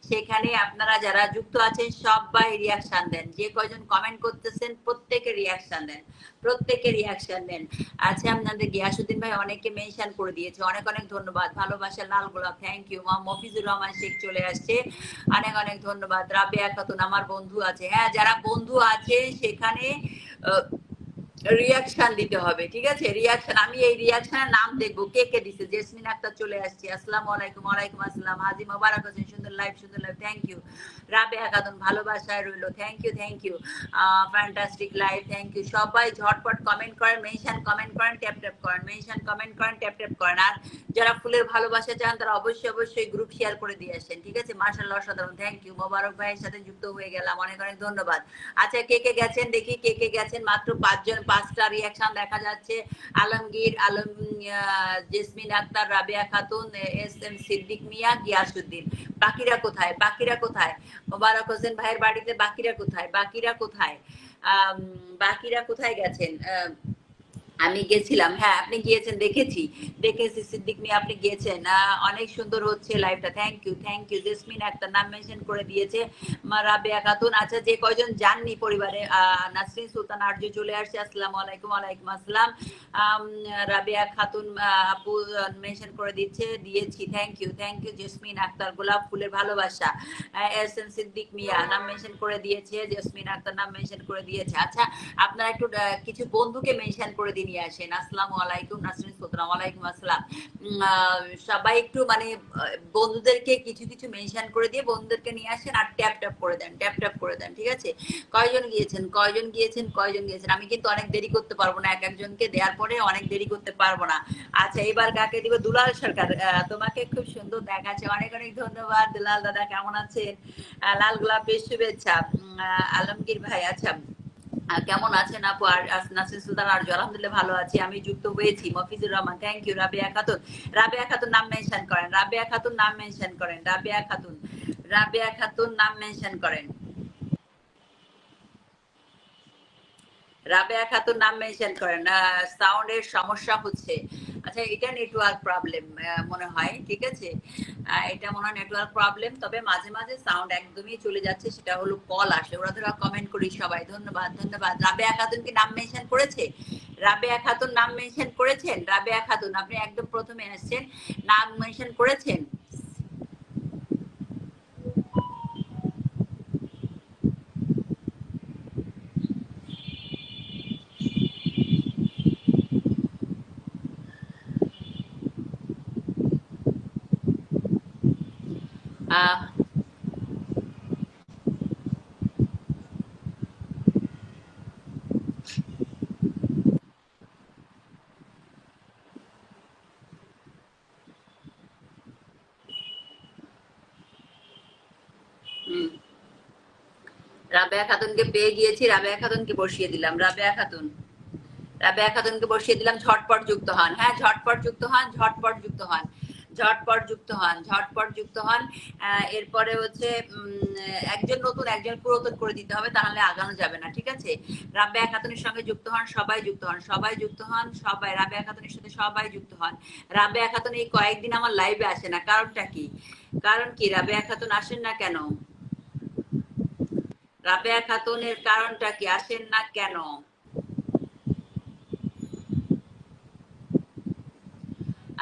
সেখানে আপনারা যারা যুক্ত আছেন সবাই রিয়াকশন দেন, যে কয়জন কমেন্ট করতেছেন প্রত্যেকে রিয়াকশন দেন, প্রত্যেকে রিয়াকশন দেন। আচ্ছা, আপনাদের গিয়াসুদ্দিন ভাই অনেককে মেনশন করে দিয়েছে, অনেক অনেক ধন্যবাদ। ভালোবাসা লাল গোলাপ, থ্যাংক ইউ। মফিজুর রহমান শেখ চলে আসছে, অনেক অনেক ধন্যবাদ। রাবেয়া খাতুন আমার বন্ধু আছে, হ্যাঁ যারা বন্ধু আছে সেখানে রিয়াকশন দিতে হবে, ঠিক আছে? রিয়াকশন, আমি এই রিয়াকশনের নাম দেখবো কে কে দিছে। জেসমিন আক্তার চলে আসছি, আসসালামু আলাইকুম। ওয়ালাইকুম আসসালাম। হাজি মোবারক হোসেন, সুন্দর লাইভ, সুন্দর live, thank you. Rabeya Khatun ভালোবাসায় রইলো, thank you, thank you. Fantastic live, thank you. সবাই ঝটপট কমেন্ট করেন, মেনশন কমেন্ট করেন, ট্যাপ ট্যাপ করেন, মেনশন কমেন্ট করেন, ট্যাপ ট্যাপ করেন। আর যারা ফুলের ভালোবাসা চান তারা অবশ্যই অবশ্যই গ্রুপ শেয়ার করে দিয়ে আসেন, ঠিক আছে? মাশাআল্লাহ, অসাধারণ, থ্যাংক ইউ। মোবারক ভাইয়ের সাথে যুক্ত হয়ে গেলাম, অনেক অনেক ধন্যবাদ। আচ্ছা, কে কে গেছেন দেখি, কে কে গেছেন? মাত্র 5জন, 5টা রিয়াকশন দেখা যাচ্ছে। Alamgir Alam, Jesmin Akter, Rabeya Khatun, S M Siddique Mia, Giasuddin. বাকিরা কোথায়, বাকিরা কোথায়? মোবারক হোসেন ভাইয়ের বাড়িতে বাকিরা কোথায়, বাকিরা কোথায়? বাকিরা কোথায় গেছেন? আমি গেছিলাম, হ্যাঁ আপনি গিয়েছেন, দেখেছি, দেখেছি সিদ্দিক মিয়া আপনি গিয়েছেন। অনেক সুন্দর হচ্ছে লাইভটা, thank you, thank you. Jesmin একটা নাম মেনশন করে দিয়েছে, রাবেয়া খাতুন। আচ্ছা, যে কয়জন যাননি পরিবারে, নাসরিন সুলতান আরজু চলে আসছে, আসসালামু আলাইকুম। ওয়ালাইকুম আসসালাম। রাবেয়া খাতুন আপু মেনশন করে দিচ্ছে, দিয়েছি, thank you, thank you. Jesmin Akter, গোলাপ ফুলের ভালোবাসা। এস এম সিদ্দিক মিয়া নাম মেনশন করে দিয়েছে, জেসমিন আক্তার নাম মেনশন করে দিয়েছে। আচ্ছা, আপনারা একটু কিছু বন্ধুকে মেনশন করে দিয়ে নিয়ে আসেন। আসসালামু আলাইকুম, নাসরিন সুলতান, ওয়ালাইকুম আসসালাম। সবাই একটু মানে বন্ধুদেরকে কিছু কিছু মেনশন করে দিয়ে বন্ধুদেরকে নিয়ে আসেন, আর ট্যাপ ট্যাপ করে দেন, ট্যাপ ট্যাপ করে দেন, ঠিক আছে? কয়জন গিয়েছেন, কয়জন গিয়েছেন, কয়জন গিয়েছেন? আমি কিন্তু অনেক দেরি করতে পারবো না, এক একজনকে দেওয়ার পরে অনেক দেরি করতে পারবো না। আচ্ছা, এবার কাকে দিব? দুলাল সরকার, তোমাকে খুব সুন্দর দেখাচ্ছে, অনেক অনেক ধন্যবাদ। দুলাল দাদা কেমন আছেন? লাল গোলাপের শুভেচ্ছা। আলমগীর ভাই, আচ্ছা কেমন আছেন আপু? আর নাসির সুলতান আরজু, আলহামদুলিল্লাহ ভালো আছি, আমি যুক্ত হয়েছি। Mafizur Rahman, thank you. রাবেয়া খাতুন, রাবেয়া খাতুন নাম মেনশন করেন, রাবেয়া খাতুন নাম মেনশন করেন, রাবেয়া খাতুন, রাবেয়া খাতুন নাম মেনশন করেন, রাবেয়া খাতুন নাম মেনশন করেন। সাউন্ডের সমস্যা হচ্ছে। আচ্ছা, এটা নেটওয়ার্ক প্রবলেম মনে হয়, ঠিক আছে? এটা মনে হয় নেটওয়ার্ক প্রবলেম, তবে মাঝে মাঝে সাউন্ড একদমই চলে যাচ্ছে, সেটা হলো কল আসে, ওরা ধরা কমেন্ট করি সবাই। ধন্যবাদ, ধন্যবাদ। রাবেয়া খাতুন কি নাম মেনশন করেছে? রাবেয়া খাতুন নাম মেনশন করেছেন? রাবেয়া খাতুন আপনি একদম প্রথমে আসছেন, নাম মেনশন করেছেন? আহ হুম, রাবেয়া খাতুনকে পেয়ে গিয়েছি, রাবেয়া খাতুনকে বসিয়ে দিলাম। রাবেয়া খাতুন, রাবেয়া খাতুনকে বসিয়ে দিলাম। ঝটপট যুক্ত হন, হ্যাঁ ঝটপট যুক্ত হন, ঝটপট যুক্ত হন, ঝটপট যুক্ত হন, ঝটপট যুক্ত হন। এরপরে হচ্ছে একজন নতুন একজন পুরাতন করে দিতে হবে, তাহলে আগানো যাবে না, ঠিক আছে? রাবেয়া খাতুনের সঙ্গে যুক্ত হন, সবাই যুক্ত হন, সবাই যুক্ত হন, সবাই রাবেয়া খাতুনের সাথে সবাই যুক্ত হন। রাবেয়া খাতুন এই কয়েকদিন আমার লাইভে আসে না, কারণটা কি? কারণ কি রাবেয়া খাতুন আসেন না কেন? রাবেয়া খাতুনের কারণটা কি, আসেন না কেন?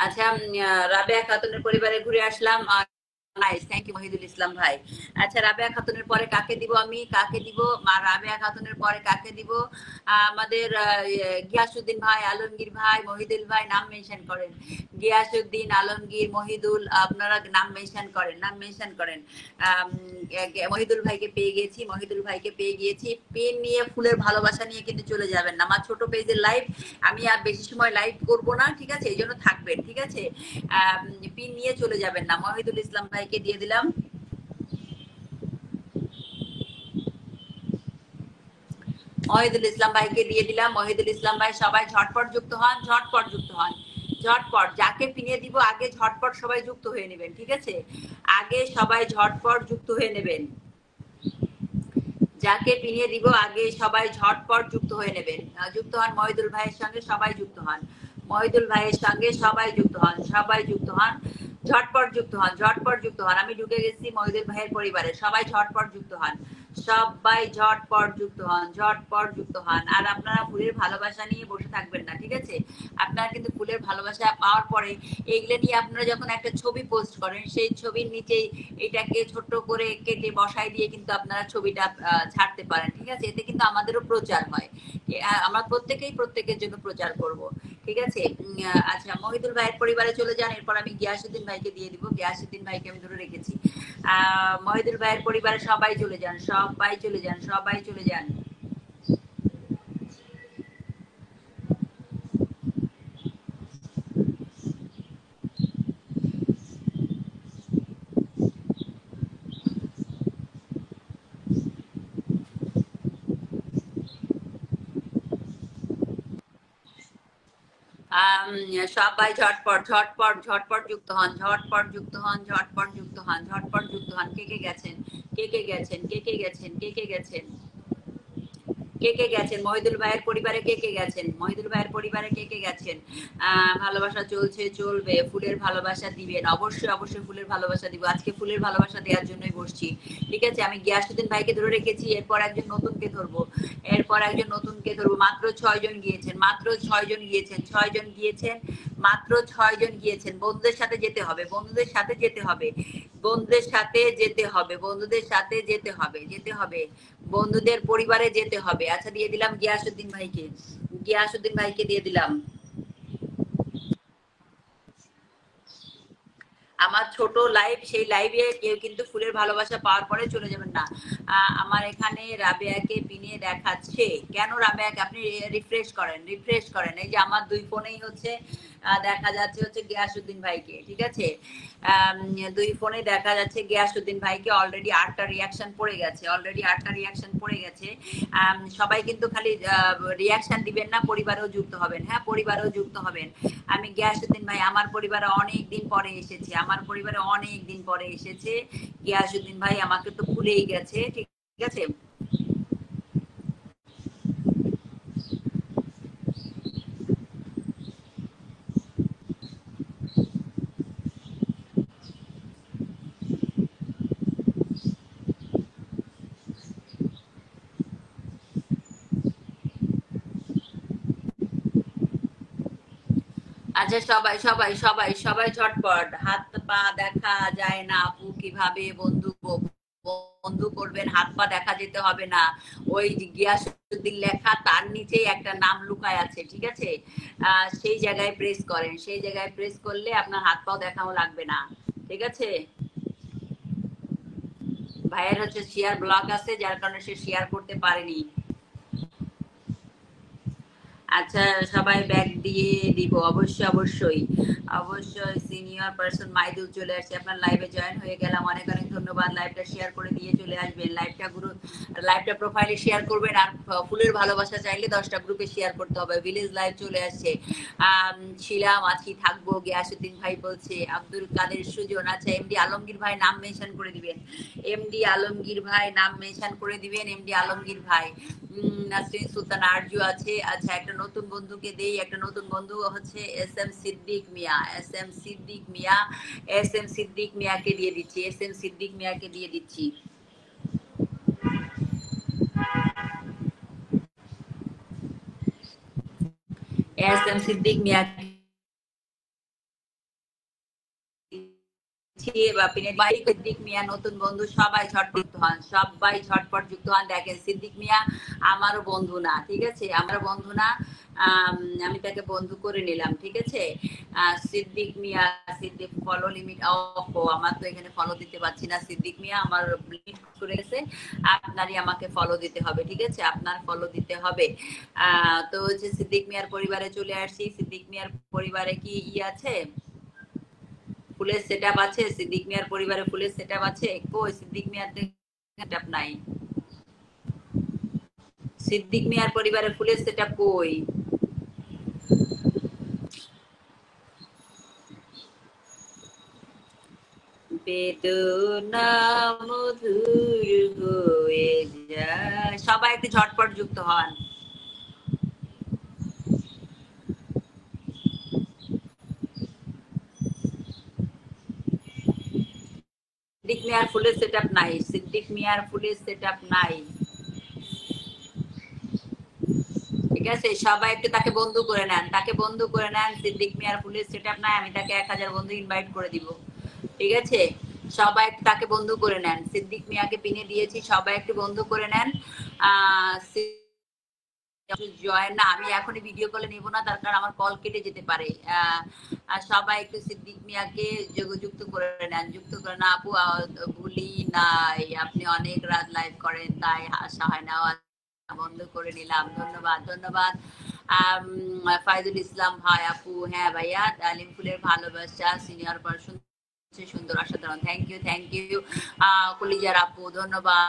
আচ্ছা, রাবেয়া খাতুনের পরিবারে ঘুরে আসলাম। Nice, thank you Mohidul Islam ভাই। আচ্ছা, রাবেয়া খাতুনের পরে কাকে দিব আমি, কাকে দিব? রাবেয়া খাতুনের পরে কাকে দিব? আমাদের গিয়াসউদ্দিন ভাই, আলমগীর ভাই, মহিদুল ভাই, নাম মেনশন করেন। গিয়াসউদ্দিন, আলমগীর, মহিদুল, আপনারা নাম মেনশন করেন, নাম মেনশন করেন। মহিদুল ভাইকে পেয়ে গেছি, মহিদুল ভাইকে পেয়ে গিয়েছি। পেন নিয়ে, ফুলের ভালোবাসা নিয়ে কিন্তু চলে যাবেন না। আমার ছোট পেজের লাইভ, আমি আর বেশি সময় লাইভ করব না, ঠিক আছে? এই জন্য থাকবেন, ঠিক আছে? পিন নিয়ে চলে যাবেন না। মহিদুল ইসলাম ভাইকে দিয়ে দিলাম। মহিদুল ইসলাম ভাইকে দিয়ে দিলাম। মহিদুল ইসলাম ভাই, সবাই ঝটপট যুক্ত হন, ঝটপট যুক্ত হন, ঝটপট। যাকে পিনে দিব আগে ঝটপট সবাই যুক্ত হয়ে নেবেন, ঠিক আছে? আগে সবাই ঝটপট যুক্ত হয়ে নেবেন। যাকে পিনিয়ে দিব আগে সবাই ঝটপট যুক্ত হয়ে নেবেন। যুক্ত হন মহিদুল ভাইয়ের সঙ্গে, সবাই যুক্ত হন। মহিদুল ভাইয়ের সঙ্গে সবাই যুক্ত হন, সবাই যুক্ত হন, ঝটপট যুক্ত হন, ঝটপট যুক্ত হন। আমি ঢুকে গেছি মহিদুল ভাইয়ের পরিবারে, সবাই ঝটপট যুক্ত হন, সবাই ঝটপট যুক্ত হন, ঝটপট যুক্ত হন। আর আপনারা ফুলের ভালোবাসা নিয়ে বসে থাকবেন না, ঠিক আছে? আপনারা কিন্তু ফুলের ভালোবাসা পাওয়ার পরে এইগুলো নিয়ে আপনারা যখন একটা ছবি পোস্ট করেন, সেই ছবির নিচেই এটাকে ছোট্ট করে কেটে বসাই দিয়ে কিন্তু আপনারা ছবিটা ছাড়তে পারেন, ঠিক আছে? এতে কিন্তু আমাদেরও প্রচার হয়। আমরা প্রত্যেকেই প্রত্যেকের জন্য প্রচার করব, ঠিক আছে? আচ্ছা, মহিদুল ভাইয়ের পরিবারে চলে যান, এরপর আমি গিয়াসউদ্দিন ভাইকে দিয়ে দিব। গিয়াসউদ্দিন ভাইকে আমি ধরে রেখেছি। মহিদুল ভাইয়ের পরিবারে সবাই চলে যান, সবাই চলে যান, সবাই চলে যান। সবাই ঝটপট ঝটপট ঝটপট যুক্ত হন, ঝটপট যুক্ত হন, ঝটপট যুক্ত হন, ঝটপট যুক্ত হন। কে কে গেছেন, কে কে গেছেন, কে কে গেছেন, কে কে গেছেন, কে কে গেছেন? মহিদুল ভাইয়ের পরিবারে কে কে গেছেন? মহিদুল ভাইয়ের পরিবারে কে কে গেছেন? ভালোবাসা চলছে, চলবে। ফুলের ভালোবাসা দিবেন, অবশ্যই অবশ্যই ফুলের ভালোবাসা দিব। আজকে ফুলের ভালোবাসা দেওয়ার জন্যই বসছি, ঠিক আছে? আমি গিয়াসউদ্দিন ভাইকে ধরে রেখেছি, এরপর একজন নতুনকে ধরবো, এরপর একজন নতুনকে ধরবো। মাত্র 6 জন গিয়েছেন, মাত্র 6 জন গিয়েছেন, 6 জন গিয়েছেন, মাত্র 6 জন গিয়েছেন। বন্ধুদের সাথে যেতে হবে, বন্ধুদের সাথে যেতে হবে, বন্ধুদের সাথে যেতে হবে, বন্ধুদের সাথে যেতে হবে, যেতে হবে, বন্ধুদের পরিবারে যেতে হবে। আচ্ছা, দিয়ে দিলাম গিয়াসউদ্দিন ভাইকে, গিয়াসউদ্দিন ভাইকে দিয়ে দিলাম। আমার ছোট লাইভ, সেই লাইভে কেউ কিন্তু ফুলের ভালোবাসা পাওয়ার পরে চলে যাবেন না। আমার এখানে রাবেয়াকে পিনিয়ে দেখাচ্ছে। কেন রাবেয়াকে? আপনি রিফ্রেশ করেন, রিফ্রেশ করেন। এই যে আমার দুই ফোনেই হচ্ছে দেখা যাচ্ছে হচ্ছে গিয়াসউদ্দিন ভাইকে, ঠিক আছে? দুই ফোনে দেখা যাচ্ছে গিয়াসউদ্দিন ভাইকে। অলরেডি 8টা রিয়াকশন পড়ে গেছে, অলরেডি 8টা রিয়াকশন পড়ে গেছে। সবাই কিন্তু খালি রিয়াকশন দিবেন না, পরিবারেও যুক্ত হবেন। হ্যাঁ, পরিবারেও যুক্ত হবেন। আমি গিয়াসউদ্দিন ভাই, আমার পরিবারে অনেক দিন পরে এসেছে, আমার পরিবারে অনেক দিন পরে এসেছে গিয়াসউদ্দিন ভাই, আমাকে তো ভুলেই গেছে, ঠিক আছে? আচ্ছা, সবাই সবাই সবাই সবাই ঝটপট। হাত পা দেখা যায় না আপু, কিভাবে বন্ধু বন্ধু করবেন? হাত পা দেখা যেতে হবে না। ওই গিয়াসউদ্দিন লেখা, তার নিচেই একটা নাম লুকায় আছে, ঠিক আছে? সেই জায়গায় প্রেস করেন, সেই জায়গায় প্রেস করলে আপনার হাত পাও দেখাও লাগবে না, ঠিক আছে? ভাইয়ের হচ্ছে শেয়ার ব্লক আছে, যার কারণে সে শেয়ার করতে পারেনি। আচ্ছা, সবাই ব্যাগ দিয়ে দিব, অবশ্যই অবশ্যই অবশ্যই। সিনিয়র পারসন মাইদুল চলে আসছে, আপনার লাইভে জয়েন হয়ে গেলাম, অনেক অনেক ধন্যবাদ। লাইভটা শেয়ার করে দিয়ে চলে আসবেন, লাইভটা গ্রুপ, লাইভটা প্রোফাইলে শেয়ার করবেন। আর ফুলের ভালোবাসা চাইলে 10টা গ্রুপে শেয়ার করতে হবে। ভিলেজ লাইভ চলে আসছে। ছিলাম, আছি, থাকবো। গিয়াসউদ্দিন ভাই বলছে, আব্দুল কাদের সুজন। আচ্ছা, এমডি আলমগীর ভাই নাম মেনশন করে দিবেন, এমডি আলমগীর ভাই নাম মেনশন করে দিবেন, এমডি আলমগীর ভাই। নাসরিন সুলতান আরজু আছে। আচ্ছা, একটা নতুন বন্ধুকে দেই, একটা নতুন বন্ধু হচ্ছে এস এম সিদ্দিক মিয়া, এস এম সিদ্দিক মিয়া, এস এম সিদ্দিক মিয়াকে দিয়ে দিচ্ছি, এস এম সিদ্দিক মিয়াকে দিয়ে দিচ্ছি, এস এম সিদ্দিক মিয়াকে পিনে ভাই, সিদ্দিক মিয়া নতুন বন্ধু, সবাই ঝটপট যুক্ত হন, সবাই ঝটপট যুক্ত হন। দেখেন সিদ্দিক মিয়া আমারও বন্ধু না, ঠিক আছে, আমারও বন্ধু না। আমি তাকে বন্ধু করে নিলাম, ঠিক আছে। সিদ্দিক মিয়া, সিদ্দিক ফলো লিমিট, আমার তো এখানে ফলো দিতে পারছি না। সিদ্দিক মিয়া আমার লিমিট করে গেছে, আপনারই আমাকে ফলো দিতে হবে, ঠিক আছে, আপনার ফলো দিতে হবে। তো হচ্ছে সিদ্দিক মিয়ার পরিবারে চলে আসছি। সিদ্দিক মিয়ার পরিবারে কি আছে, ফুলের সেটআপ আছে? সিদ্দিক মিয়ার পরিবারে ফুলের সেটআপ আছে? কই সিদ্দিক মিয়ার সেটআপ নাই। সিদ্দিক মিয়ার পরিবারে ফুলের সেটআপ কই? বেদনা মধুর হয়ে যায়। সবাই একটু ঝটপট যুক্ত হন। সিদ্দিক মিয়ার ফুলের সেটআপ নাই, সিদ্দিক মিয়ার ফুলের সেটআপ নাই, ঠিক আছে। সবাই একটু তাকে বন্ধু করে নেন, তাকে বন্ধু করে নেন। সিদ্দিক মিয়ার ফুলের সেটআপ নাই, আমি তাকে 1000 বন্ধু ইনভাইট করে দিব, ঠিক আছে। সবাই একটু তাকে বন্ধু করে নেন। সিদ্দিক মিয়াকে পিনে দিয়েছি, সবাই একটু বন্ধু করে নেন। জয়েন না, আমি এখনই ভিডিও কলে নিব না, তার কারণ আমার কল কেটে যেতে পারে। আর সবাই একটু সিদ্দিক মিয়াকে যুক্ত করে নেন, যুক্ত করে না আপু, ভুলি নাই, আপনি অনেক রাত লাইভ করেন, তাই আশা হয় না, বন্ধ করে নিলাম। ধন্যবাদ, ধন্যবাদ। ফাইজুল ইসলাম ভাই, আপু হ্যাঁ ভাইয়া, ডালিম ফুলের ভালোবাসা, সিনিয়র পার্সন, সুন্দর, অসাধারণ, থ্যাংক ইউ, থ্যাংক ইউ। কলিজার আপু ধন্যবাদ,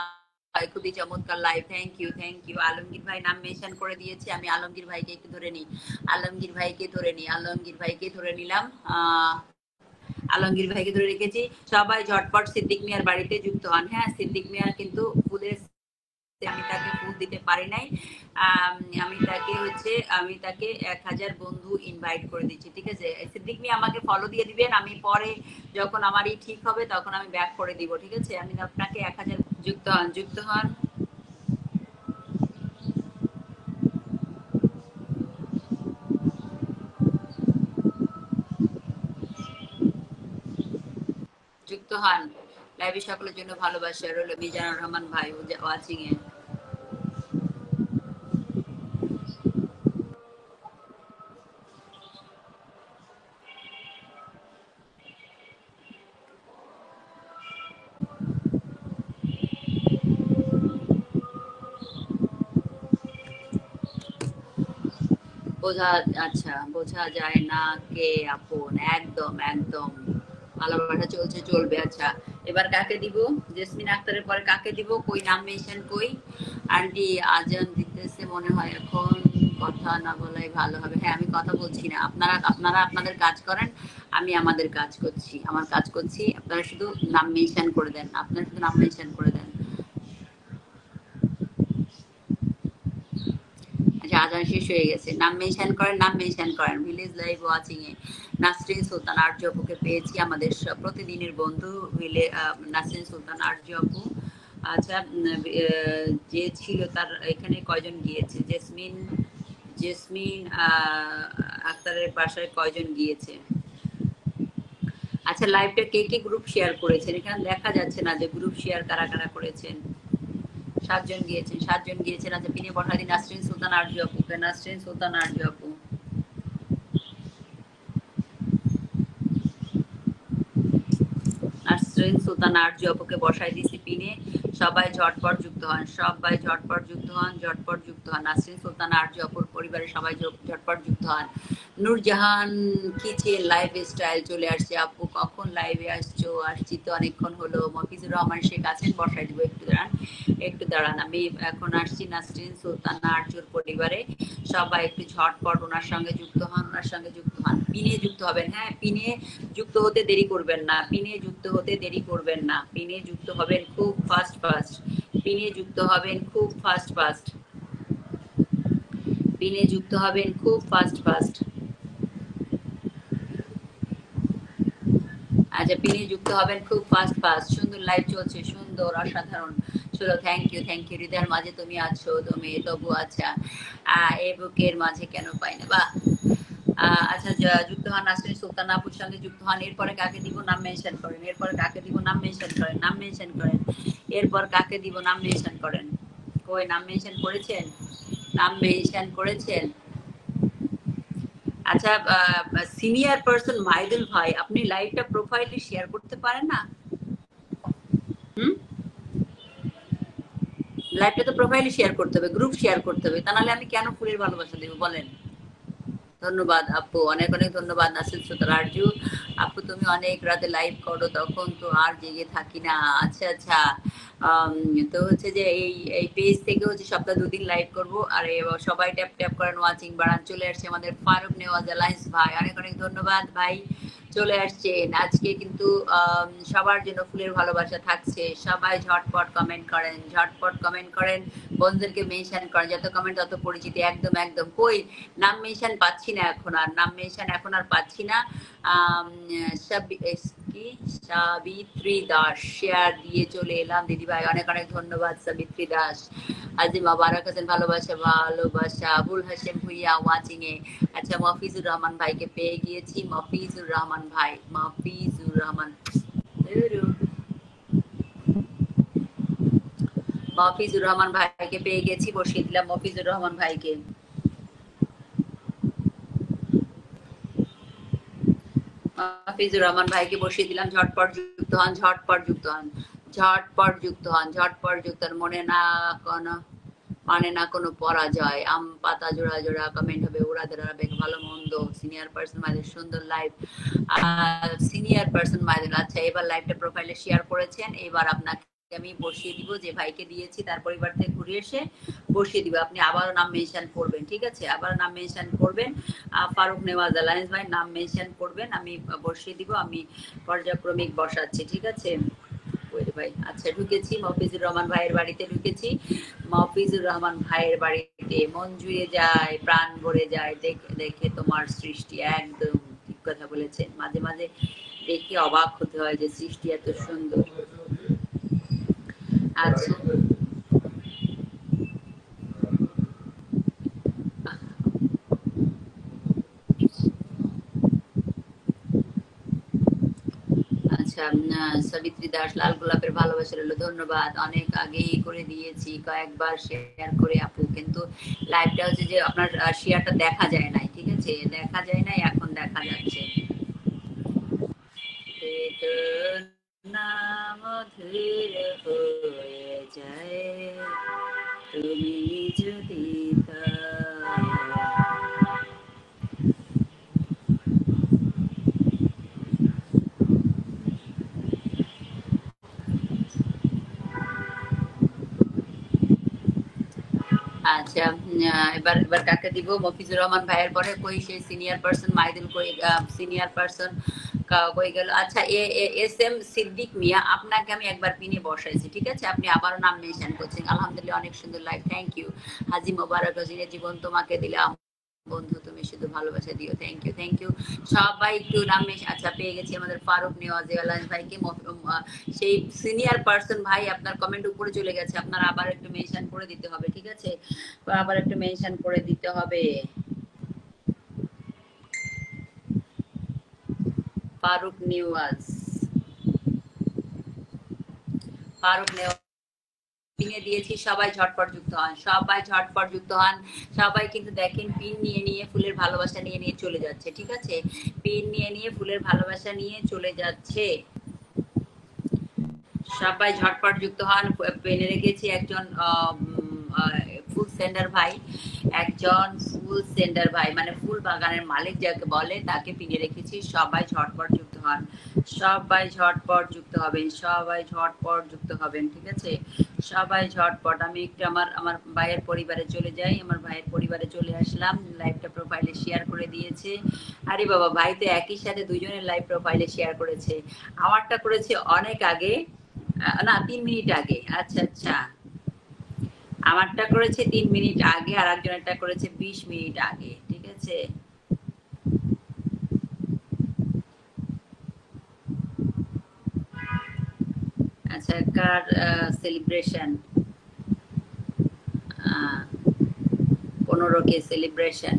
খুবই চমৎকার live, thank you, thank you. Alamgir ভাই নাম মেনশন করে দিয়েছে, আমি আলমগীর ভাইকে একটু ধরে নিই, আলমগীর ভাইকে ধরে নিই, আলমগীর ভাইকে ধরে নিলাম। আলমগীর ভাইকে ধরে রেখেছি। সবাই ঝটপট সিদ্দিক মিয়ার বাড়িতে যুক্ত হন। হ্যাঁ, সিদ্দিক মিয়ার কিন্তু ফুলের, আমি তাকে ফুল দিতে পারি নাই। আমি তাকে 1000 বন্ধু ইনভাইট করে দিচ্ছি, ঠিক আছে। সিদ্দিক মিয়া আমাকে ফলো দিয়ে দিবেন, আমি পরে যখন আমারই ঠিক হবে তখন আমি ব্যাক করে দিব, ঠিক আছে। আমি আপনাকে 1000 যুক্ত হন, যুক্ত হন, যুক্ত হন। লাইভে সকলের জন্য ভালোবাসা রইল। মিজানুর রহমান ভাই ওয়াচিং এ। বোঝা, আচ্ছা, বোঝা যায় না কে আপন, একদম একদম ভালোবাসা চলছে, চলবে। আচ্ছা, এবার কাকে দিব? জেসমিন আক্তারের পরে কাকে দিব? কই নাম মেনশন কই? আন্টি আজান দিতেছে মনে হয়, এখন কথা না বলাই ভালো হবে। হ্যাঁ, আমি কথা বলছি না, আপনারা আপনারা আপনাদের কাজ করেন, আমি আমাদের কাজ করছি, আমার কাজ করছি। আপনারা শুধু নাম মেনশন করে দেন, আপনারা শুধু নাম মেনশন করে দেন। আচ্ছা, আজান শেষ হয়ে গেছে, নাম মেনশন করেন, নাম মেনশন করেন। Village live watching a Nasrin সুলতান আরজু আপুকে পেয়েছি, আমাদের প্রতিদিনের বন্ধু নাসরিন সুলতান আরজু আপু। আচ্ছা, যে ছিল তার এখানে কয়জন গিয়েছে? জেসমিন, জেসমিন আক্তারের বাসায় কয়জন গিয়েছে? আচ্ছা, লাইভটা কে কে গ্রুপ শেয়ার করেছেন? এখানে দেখা যাচ্ছে না যে গ্রুপ শেয়ার কারা কারা করেছেন। 7 জন গিয়েছেন, 7 জন গিয়েছেন। আচ্ছা, পিনে পাঠা দিন নাসরিন সুলতান আরজু আপুকে, নাসরিন সুলতান আরজু আপু। নাসরিন সুলতান আরজু আপুকে বসাই দিছি পিনে। সবাই ঝটপট যুক্ত হন, সবাই ঝটপট যুক্ত হন, ঝটপট যুক্ত হন। নাসরিন সুলতান আরজু আপুর পরিবারের সবাই ঝটপট যুক্ত হন। নূরজাহান কিচেন লাইফ স্টাইল চলে আসছে। আপু কখন লাইভে আসছো? আসছি তো অনেকক্ষণ হলো। মফিজুর রহমান শেখ আছেন, বসাই দিব, একটু দাঁড়ান, একটু দাঁড়ান, আমি এখন আসছি। নাসরিন সুলতান আরজুর পরিবারে সবাই একটু ঝটপট ওনার সঙ্গে যুক্ত হন, ওনার সঙ্গে যুক্ত হন। পিনে যুক্ত হবেন, হ্যাঁ, পিনে যুক্ত হতে দেরি করবেন না, পিনে যুক্ত হতে দেরি করবেন না, পিনে যুক্ত হবেন খুব ফাস্ট ফাস্ট, পিনে যুক্ত হবেন খুব ফাস্ট ফাস্ট, পিনে যুক্ত হবেন খুব ফাস্ট ফাস্ট। আচ্ছা, পিনে যুক্ত হবেন খুব ফাস্ট ফাস্ট। সুন্দর লাইভ চলছে, সুন্দর, অসাধারণ। চলো, থ্যাংক ইউ, থ্যাংক ইউ। হৃদয়ের মাঝে তুমি আছো, তুমি তবু। আচ্ছা, এ বুকের মাঝে কেন পাই না, বা আচ্ছা, যুক্ত হন নাসরিন সুলতানা আপুর সঙ্গে যুক্ত হন। এরপরে কাকে দিব নাম মেনশন করেন, এরপরে কাকে দিব নাম মেনশন করেন, নাম মেনশন করেন, এরপর কাকে দিব নাম মেনশন করেন। কই নাম মেনশন করেছেন? নাম মেনশন করেছেন? আচ্ছা, সিনিয়র পারসন মাইদুল ভাই, আপনি লাইভটা প্রোফাইলে শেয়ার করতে পারেন না? হুম, লাইভটা তো প্রোফাইলে শেয়ার করতে হবে, গ্রুপ শেয়ার করতে হবে, তা নাহলে আমি কেন ফুলের ভালোবাসা দেবো বলেন? ধন্যবাদ আপু, অনেক অনেক ধন্যবাদ নাসির সুতার আরজু আপু, তুমি অনেক রাতে লাইভ করো, তখন তো আর জেগে থাকি না। আচ্ছা আচ্ছা, তো হচ্ছে যে এই এই পেজ থেকে হচ্ছে সপ্তাহে 2 দিন লাইভ করব। আর সবাই ট্যাপ ট্যাপ করেন, ওয়াচিং বাড়ান। চলে আসছে আমাদের ফারুক নেওয়াজ অ্যালায়েন্স ভাই, অনেক অনেক ধন্যবাদ ভাই, চলে আসছেন। আজকে কিন্তু সবার জন্য ফুলের ভালোবাসা থাকছে। সবাই ঝটপট কমেন্ট করেন, ঝটপট কমেন্ট করেন, বন্ধুদেরকে মেনশন করেন, যত কমেন্ট তত পরিচিতি। একদম একদম, কই নাম মেনশন পাচ্ছি না এখন আর, নাম মেনশন এখন আর পাচ্ছি না। কি সাবিত্রী দাস শেয়ার দিয়ে চলে এলাম দিদি ভাই, অনেক অনেক ধন্যবাদ সাবিত্রী দাস। আজিম মোবারক হোসেন ভালোবাসা ভালোবাসা, আবুল হাসেম ভুইয়া ওয়াচিং এ। আচ্ছা, মফিজুর রহমান ভাইকে পেয়ে গিয়েছি, মফিজুর রহমান ভাই, মফিজুর রহমান, মফিজুর রহমান ভাইকে পেয়ে গেছি, বসিয়ে দিলাম মফিজুর রহমান ভাইকে। হাফিজুর রহমান ভাইকে বসিয়ে দিলাম। ঝটপট যুক্ত হন, ঝটপট যুক্ত হন, ঝটপট যুক্ত হন, ঝটপট যুক্ত হন। মনে না কোনো মানে না কোনো পরাজয়, আম পাতা জোড়া জোড়া কমেন্ট হবে, ওরা দাঁড়াবে ভালো মন্দ। সিনিয়র পার্সন মাইদের সুন্দর লাইভ, সিনিয়র পার্সন মাইদের। আচ্ছা, এবার লাইভটা প্রোফাইলে শেয়ার করেছেন, এবার আপনাকে আমি বসিয়ে দিব, যে ভাইকে দিয়েছি তার পরিবার থেকে ঘুরে এসে বসিয়ে দিব। আপনি আবারও নাম মেনশন করবেন, ঠিক আছে? আবার নাম মেনশন করবেন, ফারুক নেওয়াজ অ্যালায়েন্স ভাই নাম মেনশন করবেন, আমি বসিয়ে দিব। আমি পর্যায়ক্রমিক বসাচ্ছি, ঠিক আছে ভাই? আচ্ছা, ঢুকেছি মফিজুর রহমান ভাইয়ের বাড়িতে, ঢুকেছি মফিজুর রহমান ভাইয়ের বাড়িতে। মন জুড়ে যায়, প্রাণ ভরে যায় দেখে দেখে তোমার সৃষ্টি। একদম ঠিক কথা বলেছেন, মাঝে মাঝে দেখে অবাক হতে হয় যে সৃষ্টি এত সুন্দর। আচ্ছা, আচ্ছা, সাবিত্রী দাস লাল গোলাপের ভালোবাসা রইল, ধন্যবাদ। অনেক আগেই করে দিয়েছি, কয়েকবার শেয়ার করে আপু, কিন্তু লাইভটা হচ্ছে যে আপনার শেয়ারটা দেখা যায় নাই, ঠিক আছে? দেখা যায় নাই, এখন দেখা যাচ্ছে। বেদনা মধুর হয়ে যায় তুমি যদি আচ্ছা, এবার এবার কাকে দিব? মফিজুর রহমান ভাইয়ের পরে কই সেই সিনিয়র পার্সন মাইদুল, কই সিনিয়র পার্সন কই গেল? আচ্ছা, এস এম সিদ্দিক মিয়া, আপনাকে আমি একবার পিনে বসাইছি, ঠিক আছে? আপনি আবারও নাম মেনশন করছেন, আলহামদুলিল্লাহ, অনেক সুন্দর লাইভ, থ্যাংক ইউ। হাজি মোবারক, হাজিরে জীবন তোমাকে দিলাম বন্ধু, তুমি শুধু ভালোবাসা দিও, থ্যাংক ইউ থ্যাংক ইউ। সবাই একটু নাম আচ্ছা, পেয়ে গেছি আমাদের ফারুক নেওয়াজে আলাস ভাইকে। সেই সিনিয়র পার্সন ভাই, আপনার কমেন্ট উপরে চলে গেছে, আপনার আবার একটু মেনশন করে দিতে হবে, ঠিক আছে? আবার একটু মেনশন করে দিতে হবে। ফারুক নেওয়াজ, ফারুক নেওয়াজ পিনে দিয়েছি, সবাই ঝটপট যুক্ত হন, সবাই ঝটপট যুক্ত হন। সবাই কিন্তু দেখেন পিন নিয়ে নিয়ে ফুলের ভালোবাসা নিয়ে নিয়ে চলে যাচ্ছে, ঠিক আছে? পিন নিয়ে নিয়ে ফুলের ভালোবাসা নিয়ে চলে যাচ্ছে। সবাই ঝটপট যুক্ত হন। পেনে রেখেছি একজন ফুল সেন্ডার ভাই, একজন ফুল সেন্ডার ভাই, মানে ফুল বাগানের মালিক যাকে বলে, তাকে পিনে রেখেছি। সবাই ঝটপট যুক্ত হন, সবাই ঝটপট যুক্ত হবেন, সবাই ঝটপট যুক্ত হবেন, ঠিক আছে? সবাই ঝটপট। আমি একটু আমার আমার ভাইয়ের পরিবারে চলে যাই, আমার ভাইয়ের পরিবারে চলে আসলাম, লাইভটা প্রোফাইলে শেয়ার করে দিয়েছে। আরে বাবা, ভাই তো একই সাথে দুজনের লাইভ প্রোফাইলে শেয়ার করেছে। আমারটা করেছে অনেক আগে, না 3 মিনিট আগে। আচ্ছা আচ্ছা, আমারটা করেছে 3 মিনিট আগে, আর একজনেরটা করেছে 20 মিনিট আগে, ঠিক আছে? আচ্ছা, কার সেলিব্রেশন? 15 কে সেলিব্রেশন।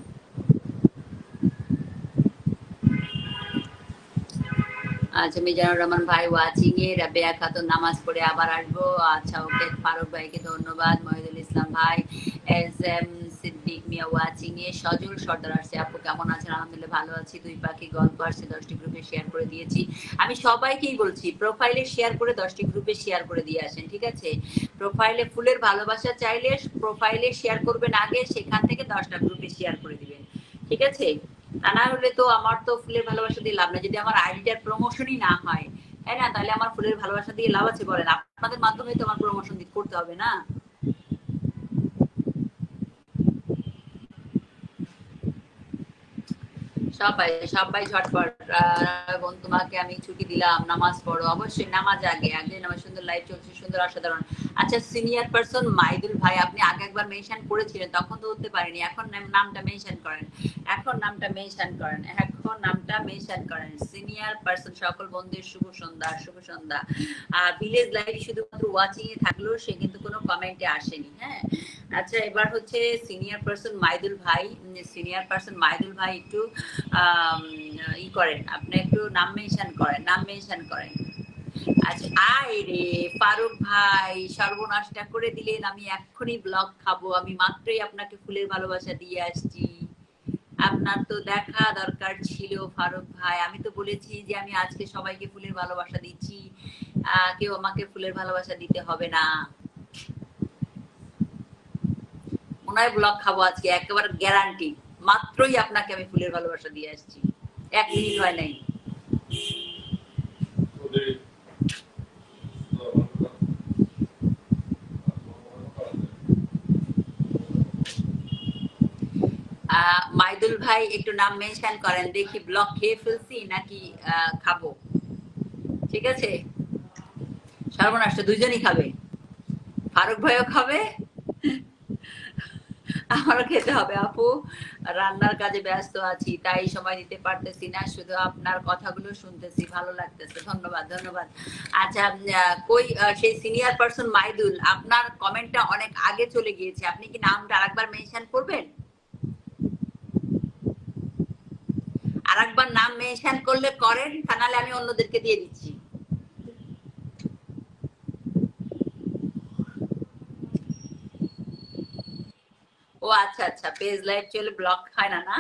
আচ্ছা, মিজানুর রহমান ভাই ওয়াচিং এ, রাবেয়া খাতুন নামাজ পড়ে আবার আসবো। আচ্ছা ওকে, ফারুক ভাইকে ধন্যবাদ, মহিদুল ইসলাম ভাই, S M Siddique Mia watching a, সজল সর্দার আসছে। আপু কেমন আছেন? আলহামদুলিল্লাহ ভালো আছি। দুই পাখি গল্প আসছে, 10টি গ্রুপে শেয়ার করে দিয়েছি। আমি সবাইকেই বলছি প্রোফাইলে শেয়ার করে 10টি গ্রুপে শেয়ার করে দিয়ে আসেন, ঠিক আছে? প্রোফাইলে ফুলের ভালোবাসা চাইলে প্রোফাইলে শেয়ার করবেন আগে, সেখান থেকে 10টা গ্রুপে শেয়ার করে দিবেন, ঠিক আছে? তা না হলে তো আমার তো ফুলের ভালোবাসা দিয়ে লাভ নাই। যদি আমার আইডিটার প্রমোশনই না হয়, তাই না, তাহলে আমার ফুলের ভালোবাসা দিয়ে লাভ আছে বলেন? আপনাদের মাধ্যমে তো আমার প্রমোশন করতে হবে না? সবাই সবাই ঝটপট। বোন তোমাকে আমি ছুটি দিলাম, নামাজ পড়ো। অবশ্যই নামাজ আগে আগে নামাজ। সুন্দর লাইভ চলছে, সুন্দর, অসাধারণ। আচ্ছা, সিনিয়র পারসন মাইদুল ভাই, আপনি আগে একবার মেনশন করেছিলেন, তখন তো উঠতে পারেনি। এখন নামটা মেনশন করেন, এখন নামটা মেনশন করেন, এখন নামটা মেনশন করেন। সিনিয়র পারসন, সকল বন্ধুদের শুভ সন্ধ্যা, শুভ সন্ধ্যা। ভিলেজ লাইভ শুধুমাত্র ওয়াচিং এ থাকলেও, সে কিন্তু কোনো কমেন্টে আসেনি। হ্যাঁ, আচ্ছা এবার হচ্ছে সিনিয়র পারসন মাইদুল ভাই। সিনিয়র পারসন মাইদুল ভাই একটু ই করেন, আপনি একটু নাম মেনশন করেন, নাম মেনশন করেন। আচ্ছা, আয় রে ফারুক ভাই, সর্বনাশটা করে দিলেন। আমি এক্ষুনি ব্লগ খাবো। আমি মাত্রই আপনাকে ফুলের ভালোবাসা দিয়ে আসছি। আপনার তো দেখা দরকার ছিল ফারুক ভাই। আমি তো বলেছি যে আমি আজকে সবাইকে ফুলের ভালোবাসা দিচ্ছি, কেউ আমাকে ফুলের ভালোবাসা দিতে হবে না। মনে হয় ব্লগ খাবো আজকে, একেবারে গ্যারান্টি। মাত্রই আপনাকে আমি ফুলের ভালোবাসা দিয়ে আসছি, 1 মিনিট হয় নাই। মাইদুল ভাই একটু নাম মেনশন করেন, দেখি ব্লগ খেয়ে ফেলছি নাকি খাবো, ঠিক আছে? সর্বনাশ, দুইজনই খাবে, ফারুক ভাইও খাবে, আমারও খেতে হবে। আপু রান্নার কাজে ব্যস্ত আছি, তাই সময় দিতে পারতেছি না, শুধু আপনার কথাগুলো শুনতেছি, ভালো লাগতেছে। ধন্যবাদ, ধন্যবাদ। আচ্ছা, কই সেই সিনিয়র পারসন মাইদুল, আপনার কমেন্টটা অনেক আগে চলে গিয়েছে, আপনি কি নামটা আরেকবার মেনশন করবেন? আরেকবার নাম মেনশন করলে করেন, তা নাহলে আমি অন্যদেরকে দিয়ে দিচ্ছি। ও আচ্ছা আচ্ছা, পেজ লাইভ চলে ব্লক হয় না, না?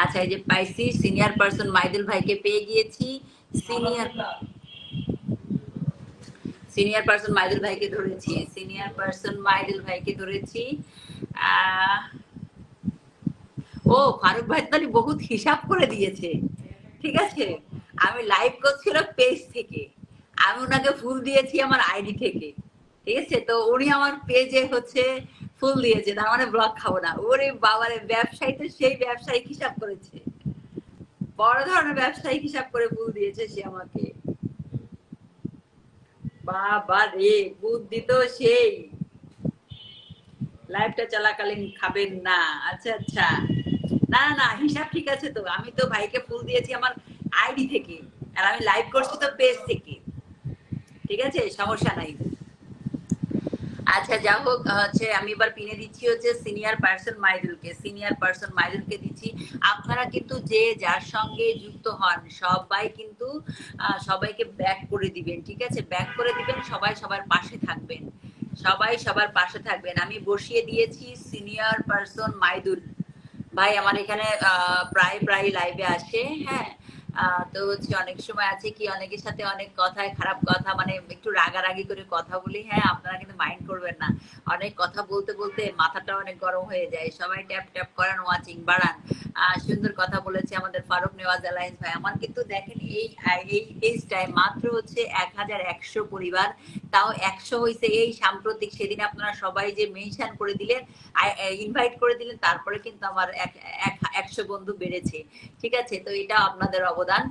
আচ্ছা, এই যে পাইছি, সিনিয়র পারসন মাইদুল ভাইকে পেয়ে গিয়েছি। সিনিয়র সিনিয়র পারসন মাইদুল ভাইকে ধরেছি, সিনিয়র পারসন মাইদুল ভাইকে ধরেছি। আহ ও ফারুক ভাই তাহলে বহুত হিসাব করে দিয়েছে, ঠিক আছে? আমি লাইভ করছিলাম পেজ থেকে, আমি ওনাকে ফুল দিয়েছি আমার আইডি থেকে, ঠিক আছে? তো উনি আমার পেজে হচ্ছে ফুল দিয়েছে, তার মানে ব্লগ খাবো না। ওরে বাবারে, ব্যবসায়ী তো সেই ব্যবসায়িক হিসাব করেছে, বড় ধরনের ব্যবসায়িক হিসাব করে ফুল দিয়েছে সে আমাকে। বাবা রে, বুদ্ধি তো সেই। লাইভটা চলাকালীন খাবেন না? আচ্ছা আচ্ছা, না না না, হিসাব ঠিক আছে তো। আমি তো ভাইকে ফুল দিয়েছি আমার আইডি থেকে, আর আমি লাইভ করছি তো পেজ থেকে, ঠিক আছে? সমস্যা নাই। আচ্ছা যা হোক, হচ্ছে আমি এবার পিনে দিচ্ছি হচ্ছে সিনিয়র পার্সন মাইদুলকে, সিনিয়র পার্সন মাইদুলকে দিচ্ছি। আপনারা কিন্তু যে যার সঙ্গে যুক্ত হন সবাই কিন্তু সবাইকে ব্যাক করে দিবেন, ঠিক আছে? ব্যাক করে দিবেন, সবাই সবার পাশে থাকবেন, সবাই সবার পাশে থাকবেন। আমি বসিয়ে দিয়েছি সিনিয়র পার্সন মাইদুল ভাই, আমার এখানে প্রায় প্রায় লাইভে আসে। হ্যাঁ, তো হচ্ছে অনেক সময় আছে কি অনেকের সাথে অনেক কথায় খারাপ কথা, মানে একটু রাগারাগি করে কথা বলি। হ্যাঁ, আপনারা কিন্তু মাইন্ড করবেন না, অনেক কথা বলতে বলতে মাথাটা অনেক গরম হয়ে যায়। সবাই ট্যাপ ট্যাপ করেন, ওয়াচিং বাড়ান। সুন্দর কথা বলেছে আমাদের ফারুক নেওয়াজ অ্যালায়েন্স ভাই। আমার কিন্তু দেখেন এই পেজটায় মাত্র হচ্ছে 1100 পরিবার, তাও 100 হয়েছে এই সাম্প্রতিক। সেদিন আপনারা সবাই যে মেনশন করে দিলেন, ইনভাইট করে দিলেন, তারপরে কিন্তু আমার 100 বন্ধু বেড়েছে, ঠিক আছে? তো এটা আপনাদের অবদান।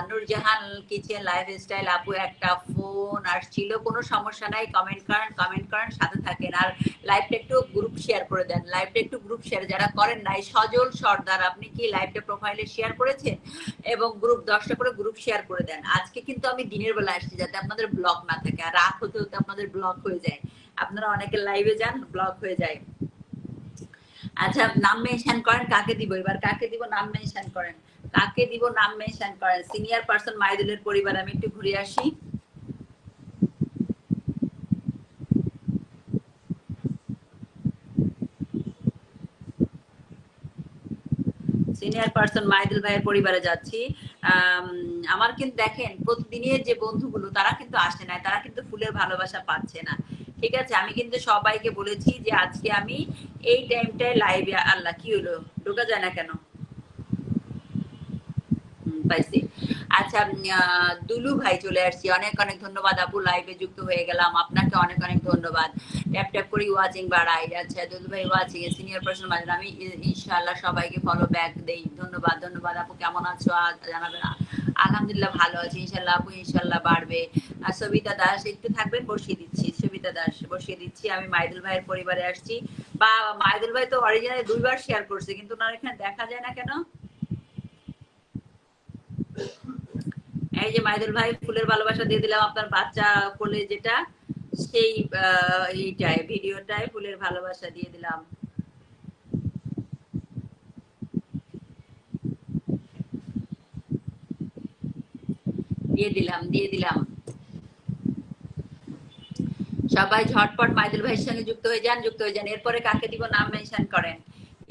নূরজাহান কিচেন লাইফস্টাইল আপু, একটা ফোন আসছিল, কোনো সমস্যা নাই, কমেন্ট করেন, কমেন্ট করেন, সাথে থাকেন। আর লাইভটা একটু গ্রুপ শেয়ার করে দেন, লাইভটা একটু গ্রুপ শেয়ার যারা করেন নাই। সজল সর্দার, আপনি কি লাইভটা প্রোফাইলে শেয়ার করেছেন? এবং গ্রুপ 10টা করে গ্রুপ শেয়ার করে দেন। আজকে কিন্তু আমি দিনের বেলা আসছি, যাতে আপনাদের ব্লক না থাকে, আর রাত হতে হতে আপনাদের ব্লক হয়ে যায়। আপনারা অনেকে লাইভে যান, ব্লক হয়ে যায়। আচ্ছা, নাম মেনশন করেন, কাকে দিব এবার, কাকে দিব নাম মেনশন করেন, কাকে দিব নাম মেনশন করেন। সিনিয়র পার্সন মাইদুলের পরিবার। আমি একটু ঘুরে আসি। সিনিয়র পার্সন মাইদুল ভাইয়ের পরিবারে যাচ্ছি। আমার কিন্তু দেখেন প্রতিদিনের যে বন্ধুগুলো তারা কিন্তু আসে না, তারা কিন্তু ফুলের ভালোবাসা পাচ্ছে না। ঠিক আছে, আমি কিন্তু সবাইকে বলেছি যে আজকে আমি এই টাইমটায় লাইভে। আল্লাহ কি হলো, ঢোকা যায় না কেন? পাইছি। আচ্ছা, দুলু ভাই চলে আসছি। অনেক অনেক ধন্যবাদ আপু, লাইভে যুক্ত হয়ে গেলাম, আপনাকে অনেক অনেক ধন্যবাদ। ট্যাপ ট্যাপ করে ওয়াচিং বাড়াই। আচ্ছা দুলু ভাই ওয়াচিং এ সিনিয়র পার্সন মাঝে আমি ইনশাআল্লাহ সবাইকে ফলো ব্যাক দেই। ধন্যবাদ ধন্যবাদ আপু, কেমন আছো জানাবেন। আলহামদুলিল্লাহ ভালো আছি ইনশাআল্লাহ আপু, ইনশাআল্লাহ বাড়বে। আর সবিতা দাস একটু থাকবেন, বসিয়ে দিচ্ছি। সবিতা দাস বসিয়ে দিচ্ছি। আমি মাইদুল ভাইয়ের পরিবারে আসছি। বা মাইদুল ভাই তো অরিজিনালি 2বার শেয়ার করছে, কিন্তু ওনার এখানে দেখা যায় না কেন? এই যে মাইদুল ভাই ফুলের ভালোবাসা দিয়ে দিলাম আপনার বাচ্চা কোলে যেটা, সেই এইটাই ভিডিওটায় ফুলের ভালোবাসা দিয়ে দিলাম। দিয়ে দিলাম দিয়ে দিলাম। সবাই ঝটপট মাইদুল ভাইয়ের সঙ্গে যুক্ত হয়ে যান, যুক্ত হয়ে যান। এরপরে কাকে দিব নাম মেনশন করেন।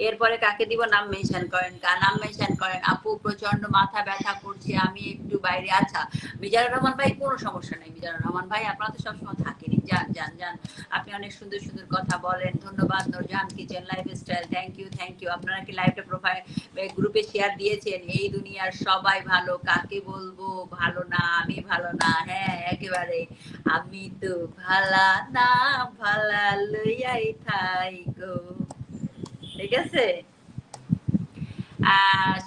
এরপরে কাকে দিব নাম মেনশন করেন, নাম মেনশন করেন। আপু প্রচন্ড মাথা ব্যথা করছে, আমি একটু বাইরে। আচ্ছা মিজানুর রহমান ভাই, কোনো সমস্যা নেই। মিজানুর রহমান ভাই আপনারা তো সবসময় থাকেনি, যান যান যান। আপনি অনেক সুন্দর সুন্দর কথা বলেন। ধন্যবাদ। Nurjahan kitchen lifestyle, thank you thank you. আপনারা কি লাইভটা প্রোফাইল গ্রুপে শেয়ার দিয়েছেন? এই দুনিয়ার সবাই ভালো, কাকে বলবো ভালো না? আমি ভালো না, হ্যাঁ একেবারে। আমি তো ভালা না, ভালা লইয়াই থাই গো। ঠিক আছে।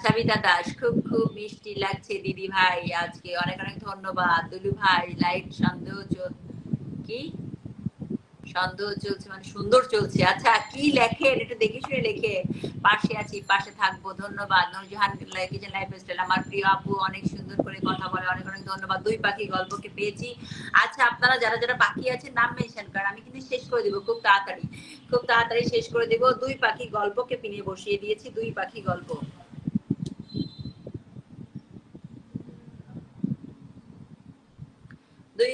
সবিতা দাস, খুব খুব মিষ্টি লাগছে দিদি ভাই আজকে, অনেক অনেক ধন্যবাদ। দুলু ভাই লাইভ সন্দেহ কি সন্দেহ চলছে মানে সুন্দর চলছে। আচ্ছা কি লেখেন একটু দেখে শুনে লেখে। পাশে আছি, পাশে থাকবো। ধন্যবাদ। নূরজাহান কিচেন লাইফ স্টাইল, আমার প্রিয় আপু, অনেক সুন্দর করে কথা বলে, অনেক অনেক ধন্যবাদ। দুই পাখি গল্পকে পেয়েছি। আচ্ছা আপনারা যারা যারা বাকি আছেন নাম মেনশন করেন, আমি কিন্তু শেষ করে দিব খুব তাড়াতাড়ি, খুব তাড়াতাড়ি শেষ করে দিব। দুই পাখি গল্পকে পিনে বসিয়ে দিয়েছি, দুই পাখি গল্প। দুই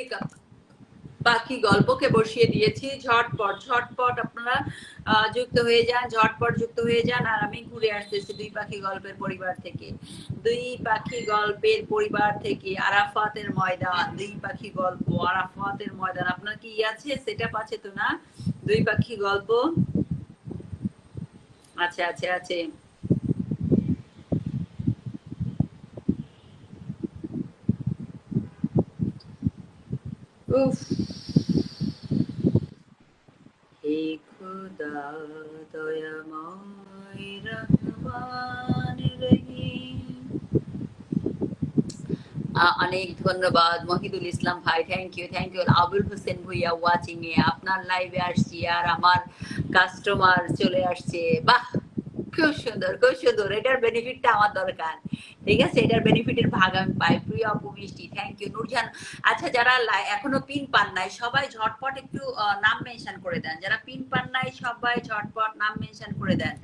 পাখি গল্পকে বসিয়ে দিয়েছি। ঝটপট ঝটপট আপনারা যুক্ত হয়ে যান, ঝটপট যুক্ত হয়ে যান। আর আমি ঘুরে আসতেছি দুই পাখি গল্পের পরিবার থেকে, দুই পাখি গল্পের পরিবার থেকে। আরাফাতের ময়দান, দুই পাখি গল্প, আরাফাতের ময়দান। আপনার কি আছে, সেটা আছে তো না? দুই পাখি গল্প আছে আছে আছে। উফ, হে খুদা দয়াময় রহমান রহিম। অনেক ধন্যবাদ মহিদুল ইসলাম ভাই, thank you thank you. Abul Hossain Bhuiyan watching এ, আপনার লাইভে আসছি আর আমার কাস্টমার চলে আসছে। বাহ, খুব সুন্দর খুব সুন্দর। এটার বেনিফিটটা আমার দরকার। ঠিক আছে, এটার বেনিফিটের ভাগ আমি পাই। প্রিয় আপু মিষ্টি, থ্যাংক ইউ। নুরজান। আচ্ছা যারা এখনো পিন পান নাই সবাই ঝটপট একটু নাম মেনশন করে দেন। যারা পিন পান নাই সবাই ঝটপট নাম মেনশন করে দেন,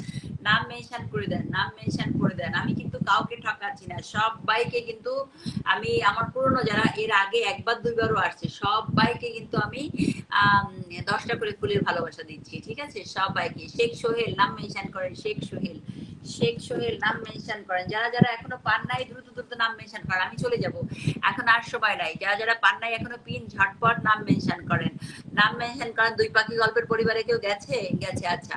নাম মেনশন করে দেন, নাম মেনশন করে দেন। আমি কিন্তু কাউকে ঠকাচ্ছি না, সবাইকে কিন্তু আমি, আমার পুরনো যারা এর আগে একবার দুইবারও আসছে সবাইকে কিন্তু আমি 10টা করে ফুলের ভালোবাসা দিচ্ছি। ঠিক আছে, সবাইকে। শেখ সোহেল নাম মেনশন করেন, শেখ সোহেল, শেখ সোহেল নাম মেনশন করেন। যারা যারা এখনো পান নাই দ্রুত দ্রুত নাম মেনশন করেন, আমি চলে যাব, এখন আর সময় নাই। যারা যারা পান নাই এখনো পিন, ঝটপট নাম মেনশন করেন, নাম মেনশন করেন। দুই পাখি গল্পের পরিবারে কেউ গেছে? গেছে, আচ্ছা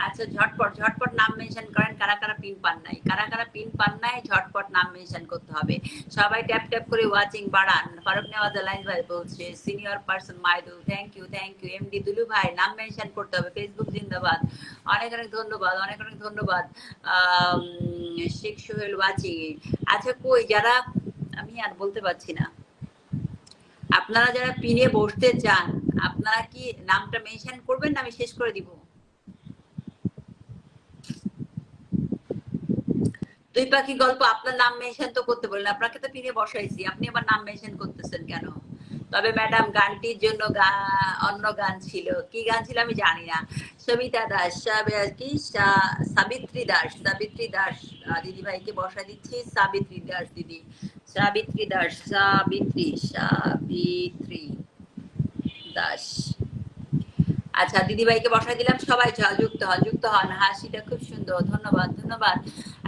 আচ্ছা। ঝটপট ঝটপট নাম মেনশন করেন। কারা কারা পিন পান নাই, কারা কারা পিন পান নাই, ঝটপট নাম মেনশন করতে হবে। সবাই ট্যাপ ট্যাপ করে ওয়াচিং বাড়ান। ফারুক নেওয়াজ লাইন ভাই বলছে, senior person Maidul, thank you thank you. MD Dulu ভাই নাম মেনশন করতে হবে। ফেসবুক জিন্দাবাদ, অনেক অনেক ধন্যবাদ, অনেক অনেক ধন্যবাদ। শেখ সোহেল ওয়াচিং। আচ্ছা কই যারা, আমি আর বলতে পারছি না। আপনারা যারা পিনে বসতে চান আপনারা কি নামটা মেনশন করবেন না আমি শেষ করে দিব? দুই পাখি গল্প, আপনার নাম মেনশন তো করতে বললেন, আপনাকে তো পিনে বসাইছি, আপনি আবার নাম মেনশন করতেছেন কেন? তবে ম্যাডাম গানটির জন্য অন্য গান ছিল, কি গান ছিল আমি জানি না। সবিতা দাস, কি সাবিত্রী দাস, সাবিত্রী দাস দিদি ভাইকে বসা দিচ্ছি, সাবিত্রী দাস দিদি, সাবিত্রী দাস, সাবিত্রী দাস। আচ্ছা দিদি ভাইকে বসাই দিলাম, সবাই যুক্ত হন, হাসিটা খুব সুন্দর, ধন্যবাদ ধন্যবাদ।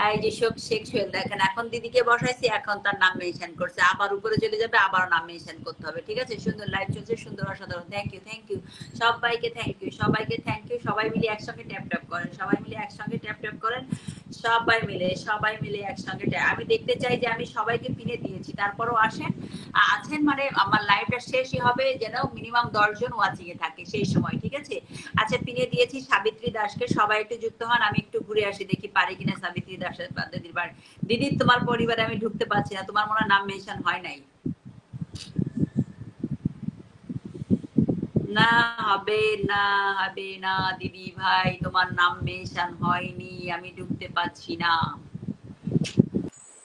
এই যে সব শেখ সোহেল দেখেন, এখন দিদিকে বসাইছি, এখন তার নাম মেনশন করছে, আবার উপরে চলে যাবে, আবার নাম মেনশন করতে হবে, ঠিক আছে। সুন্দর লাইভ চলছে, সুন্দর অসাধারণ, থ্যাংক ইউ সবাইকে, থ্যাংক ইউ সবাইকে, থ্যাংক ইউ। সবাই মিলে একসঙ্গে ট্যাপ ট্যাপ করেন, সবাই মিলে একসঙ্গে ট্যাপ ট্যাপ করেন, সবাই মিলে একসঙ্গে ট্যাপ। আমি দেখতে চাই যে আমি সবাইকে পিনে দিয়েছি, তারপরও আছেন, মানে আমার লাইভটা শেষই হবে যেন মিনিমাম 10 জন ওয়াচিং এ থাকে সেই সময়, ঠিক আছে। আচ্ছা পিনে দিয়েছি সাবিত্রী দাসকে, সবাই একটু যুক্ত হন, আমি একটু ঘুরে আসি দেখি পারি কিনা সাবিত্রী দাসের দিদির বাড়ি। দিদি তোমার পরিবারে আমি ঢুকতে পারছি না, তোমার মনে হয় নাম মেনশন হয় নাই। না হবে না দিদি ভাই, তোমার নাম মেনশন হয়নি, আমি ঢুকতে পারছি না।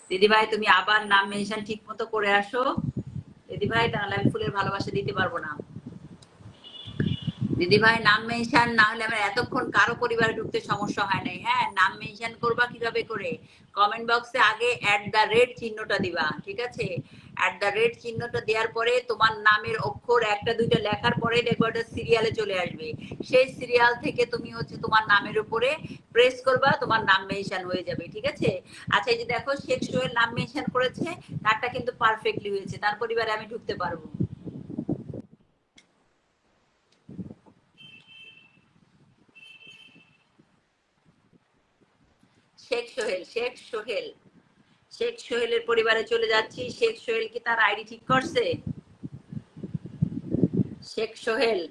দিদি ভাই তুমি আবার নাম মেনশন ঠিক মতো করে আসো দিদি ভাই, তাহলে আমি ফুলের ভালোবাসা দিতে পারবো না। দিদি ভাই নাম মেনশন না হলে আমার এতক্ষণ কারো পরিবারে ঢুকতে সমস্যা হয় নাই। হ্যাঁ নাম মেনশন করবা কিভাবে করে, কমেন্ট বক্সে আগে @ চিহ্নটা দিবা, ঠিক আছে। @ চিহ্নটা দেওয়ার পরে তোমার নামের অক্ষর একটা দুইটা লেখার পরে দেখবো একটা সিরিয়ালে চলে আসবে, সেই সিরিয়াল থেকে তুমি হচ্ছে তোমার নামের উপরে প্রেস করবা, তোমার নাম মেনশন হয়ে যাবে, ঠিক আছে। আচ্ছা এই যে দেখো শেখ সোহেল নাম মেনশন করেছে, তারটা কিন্তু পারফেক্টলি হয়েছে, তার পরিবারে আমি ঢুকতে পারবো। শেখ সোহেলের পরিবারে চলে যাচ্ছি। শেখ সোহেল কি তার আইডি ঠিক করছে? শেখ সোহেল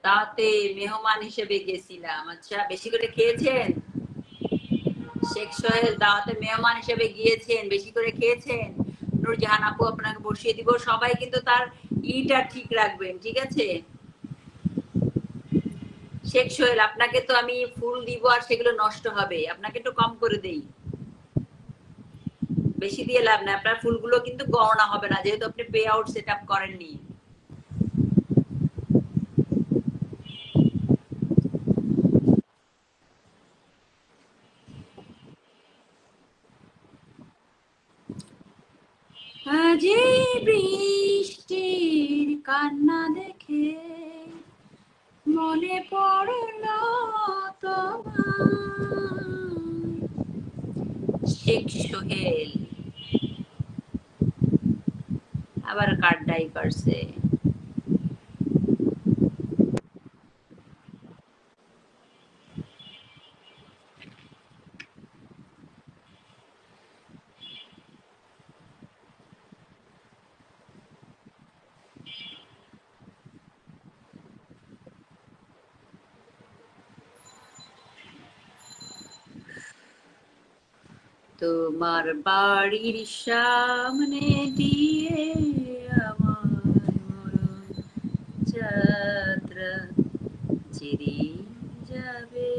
তাতে মেহমান হিসেবে গেছিলাম। আচ্ছা বেশি করে খেয়েছেন? শেখ সোহেল দাওয়াতে মেহমান হিসেবে গিয়েছেন, বেশি করে খেয়েছেন? নূরজাহান আপু আপনাকে বসিয়ে দিব, সবাই কিন্তু তার ইটা ঠিক রাখবেন, ঠিক আছে। শেখ সোহেল আপনাকে তো আমি ফুল দিব আর সেগুলো নষ্ট হবে, আপনাকে একটু কম করে দেই, বেশি দিয়ে লাভ না, আপনার ফুলগুলো কিন্তু গণনা হবে না যেহেতু আপনি পে আউট সেট আপ করেননি। আজি বৃষ্টির কান্না দেখে মনে পড়ল তোমার। শেখ সোহেল আবার কার্ডাই করছে। তোমার বাড়ির সামনে দিয়ে আমার যাত্রা চিরি যাবে,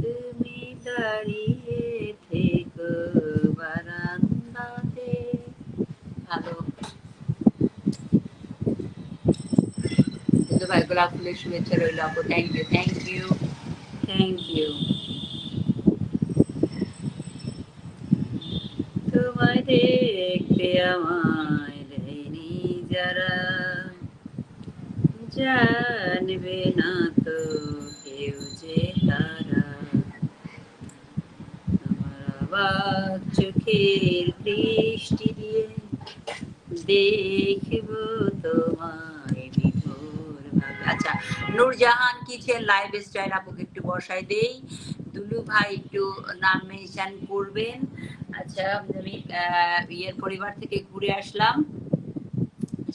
তুমি দাঁড়িয়ে থেকো বারান্দাতে। ভালো কিন্তু ভাই গোলাপ ফুলের শুভেচ্ছা রইল আপু, থ্যাংক ইউ। তোমায় দেখতে আমায় দেয়নি যারা, জানবে না তো কেউ যে তারা, আমার আবার চোখের দৃষ্টি দিয়ে দেখবো তোমায় বিভোর ভাবে। আচ্ছা নূরজাহান কিচেন লাইভ স্টাইল আপুকে একটু বসাই দেই, দুলু ভাই একটু নাম মেনশন করবেন। আচ্ছা আমি ইয়ের পরিবার থেকে ঘুরে আসলাম,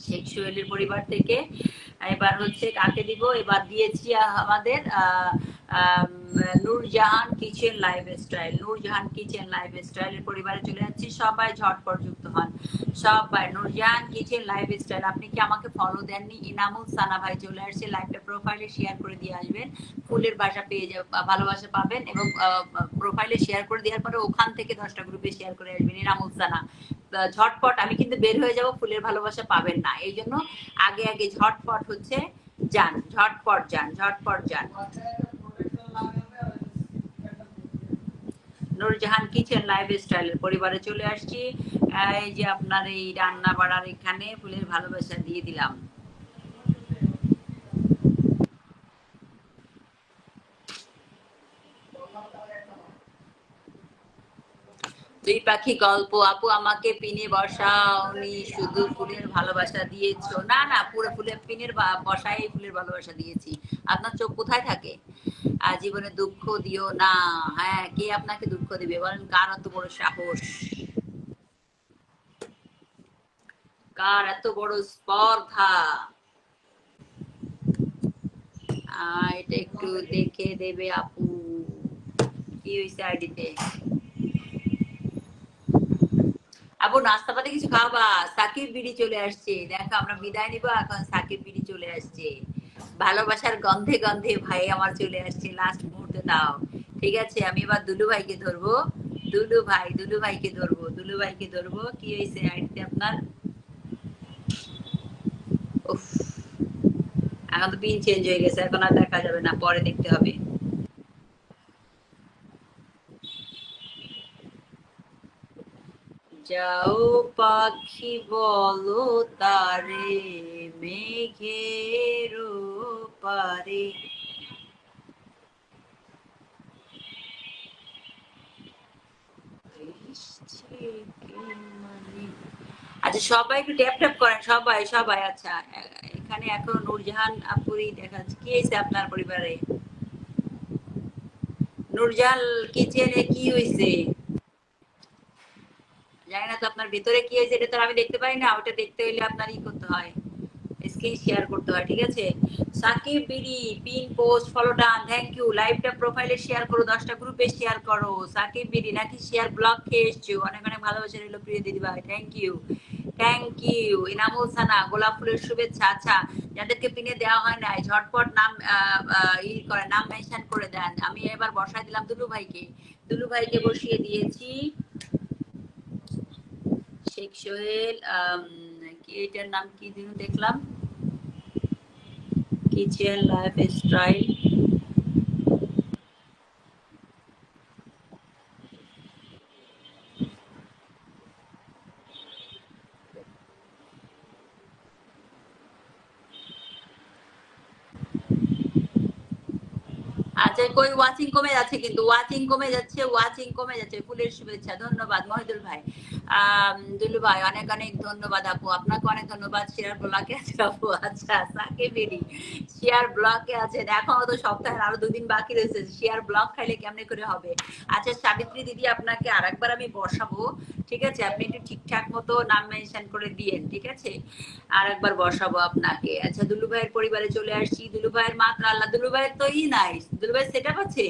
শেখ সোহেলের পরিবার থেকে। এবার হচ্ছে কাকে দিব, এবার দিয়েছি আমাদের Nurjahan kitchen lifestyle, Nurjahan kitchen লাইফস্টাইলের পরিবারে চলে যাচ্ছি, সবাই ঝটপট যুক্ত হন সবাই। নূরজাহান কিচেন লাইফস্টাইল, আপনি কি আমাকে ফলো দেননি? ইনামুল সানা ভাই চলে আসছে, লাইভটা প্রোফাইলে শেয়ার করে দিয়ে আসবেন, ফুলের বাসা পেয়ে ভালোবাসা পাবেন, এবং প্রোফাইলে শেয়ার করে দেওয়ার পরে ওখান থেকে 10টা গ্রুপে শেয়ার করে আসবেন। ইনামুল সানা ঝটপট, আমি কিন্তু বের হয়ে যাব, ফুলের ভালোবাসা পাবেন না, এই জন্য আগে আগে ঝটপট হচ্ছে যান, ঝটপট যান, ঝটপট যান। নূরজাহান কিচেন লাইফস্টাইলের পরিবারে চলে আসছি। এই যে আপনার এই রান্না বাড়ার এখানে ফুলের ভালোবাসা দিয়ে দিলাম। দুই পাখি গল্প, আপু আমাকে পিনে বসাওনি, শুধু ফুলের ভালোবাসা দিয়েছো? না না, পুরো ফুলের পিনের বসায় ফুলের ভালোবাসা দিয়েছি। আপনার চোখ কোথায় থাকে? আর জীবনে দুঃখ দিও না। হ্যাঁ, কে আপনাকে দুঃখ দিবে বলেন? কার এত বড় সাহস, কার এত বড় স্পর্ধা? এটা একটু দেখে দেবে আপু, কি হয়েছে আইডিতে? আপু নাস্তা পাতে কিছু খাওয়াবা? সাকিব বিড়ি চলে আসছে, দেখো আমরা বিদায় নিবো এখন, সাকিব বিড়ি চলে আসছে, ভালোবাসার গন্ধে গন্ধে ভাই আমার চলে আসছে, লাস্ট মুহূর্তে দাও। ঠিক আছে, আমি এবার দুলু ভাইকে ধরবো, দুলু ভাইকে ধরবো, দুলু ভাইকে ধরবো। কি হয়েছে আইডিতে আপনার? উফ, এখন তো পিন চেঞ্জ হয়ে গেছে, এখন আর দেখা যাবে না, পরে দেখতে হবে। যাও পাখি বলো তারে, মেঘের পারে। আচ্ছা সবাই একটু ট্যাপ ট্যাপ করেন, সবাই সবাই। আচ্ছা এখানে এখন নূরজাহান আপুরি দেখাচ্ছে, কি হয়েছে আপনার পরিবারে? নূরজাহান কিচেনে কি হয়েছে জানি না তো, আপনার ভিতরে কি হয়েছে এটা তো আমি দেখতে পাই না, ওটা দেখতে হইলে আপনার ই করতে হয়, স্ক্রিন শেয়ার করতে হয়। ঠিক আছে, Sakib BD pin post follow done, thank you. লাইভটা প্রোফাইলে শেয়ার করো, 10টা গ্রুপে শেয়ার করো। সাকিব বিডি নাকি শেয়ার ব্লক খেয়ে এসছো, অনেক অনেক ভালোবাসা রইল প্রিয় দিদি ভাই, thank you, thank you. Inamul Sana গোলাপ ফুলের শুভেচ্ছা। আচ্ছা যাদেরকে পিনে দেওয়া হয় নাই ঝটপট নাম ই করে, নাম মেনশন করে দেন। আমি এবার বসায় দিলাম দুলু ভাইকে, দুলু ভাইকে বসিয়ে দিয়েছি। শেখ সোহেল, কি এটার নাম কি দিন দেখলাম, কিচেন লাইফ স্টাইল। আচ্ছা কই ওয়াচিং কমে যাচ্ছে, কিন্তু ওয়াচিং কমে যাচ্ছে, ওয়াচিং কমে যাচ্ছে। ফুলের শুভেচ্ছা, ধন্যবাদ মহিদুল ভাই। দুলু ভাই অনেক অনেক ধন্যবাদ আপু, আপনাকে অনেক ধন্যবাদ। শেয়ার ব্লকে আছে আপু? আচ্ছা সাকিব বিডি শেয়ার ব্লকে আছেন, এখনো তো সপ্তাহের আরো 2 দিন বাকি রয়েছে, শেয়ার ব্লক খাইলে কেমনে করে হবে? আচ্ছা সাবিত্রী দিদি আপনাকে আরেকবার আমি বসাবো, ঠিক আছে, আপনি একটু ঠিকঠাক মতো নাম মেনশন করে দিয়েন, ঠিক আছে, আর একবার বসাবো আপনাকে। আচ্ছা দুলু ভাইয়ের পরিবারে চলে আসছি, দুলু ভাইয়ের মাত্র আল্লাহ, দুলু ভাইয়ের তো ই নাই, দুলু ভাইয়ের সেট আপ আছে।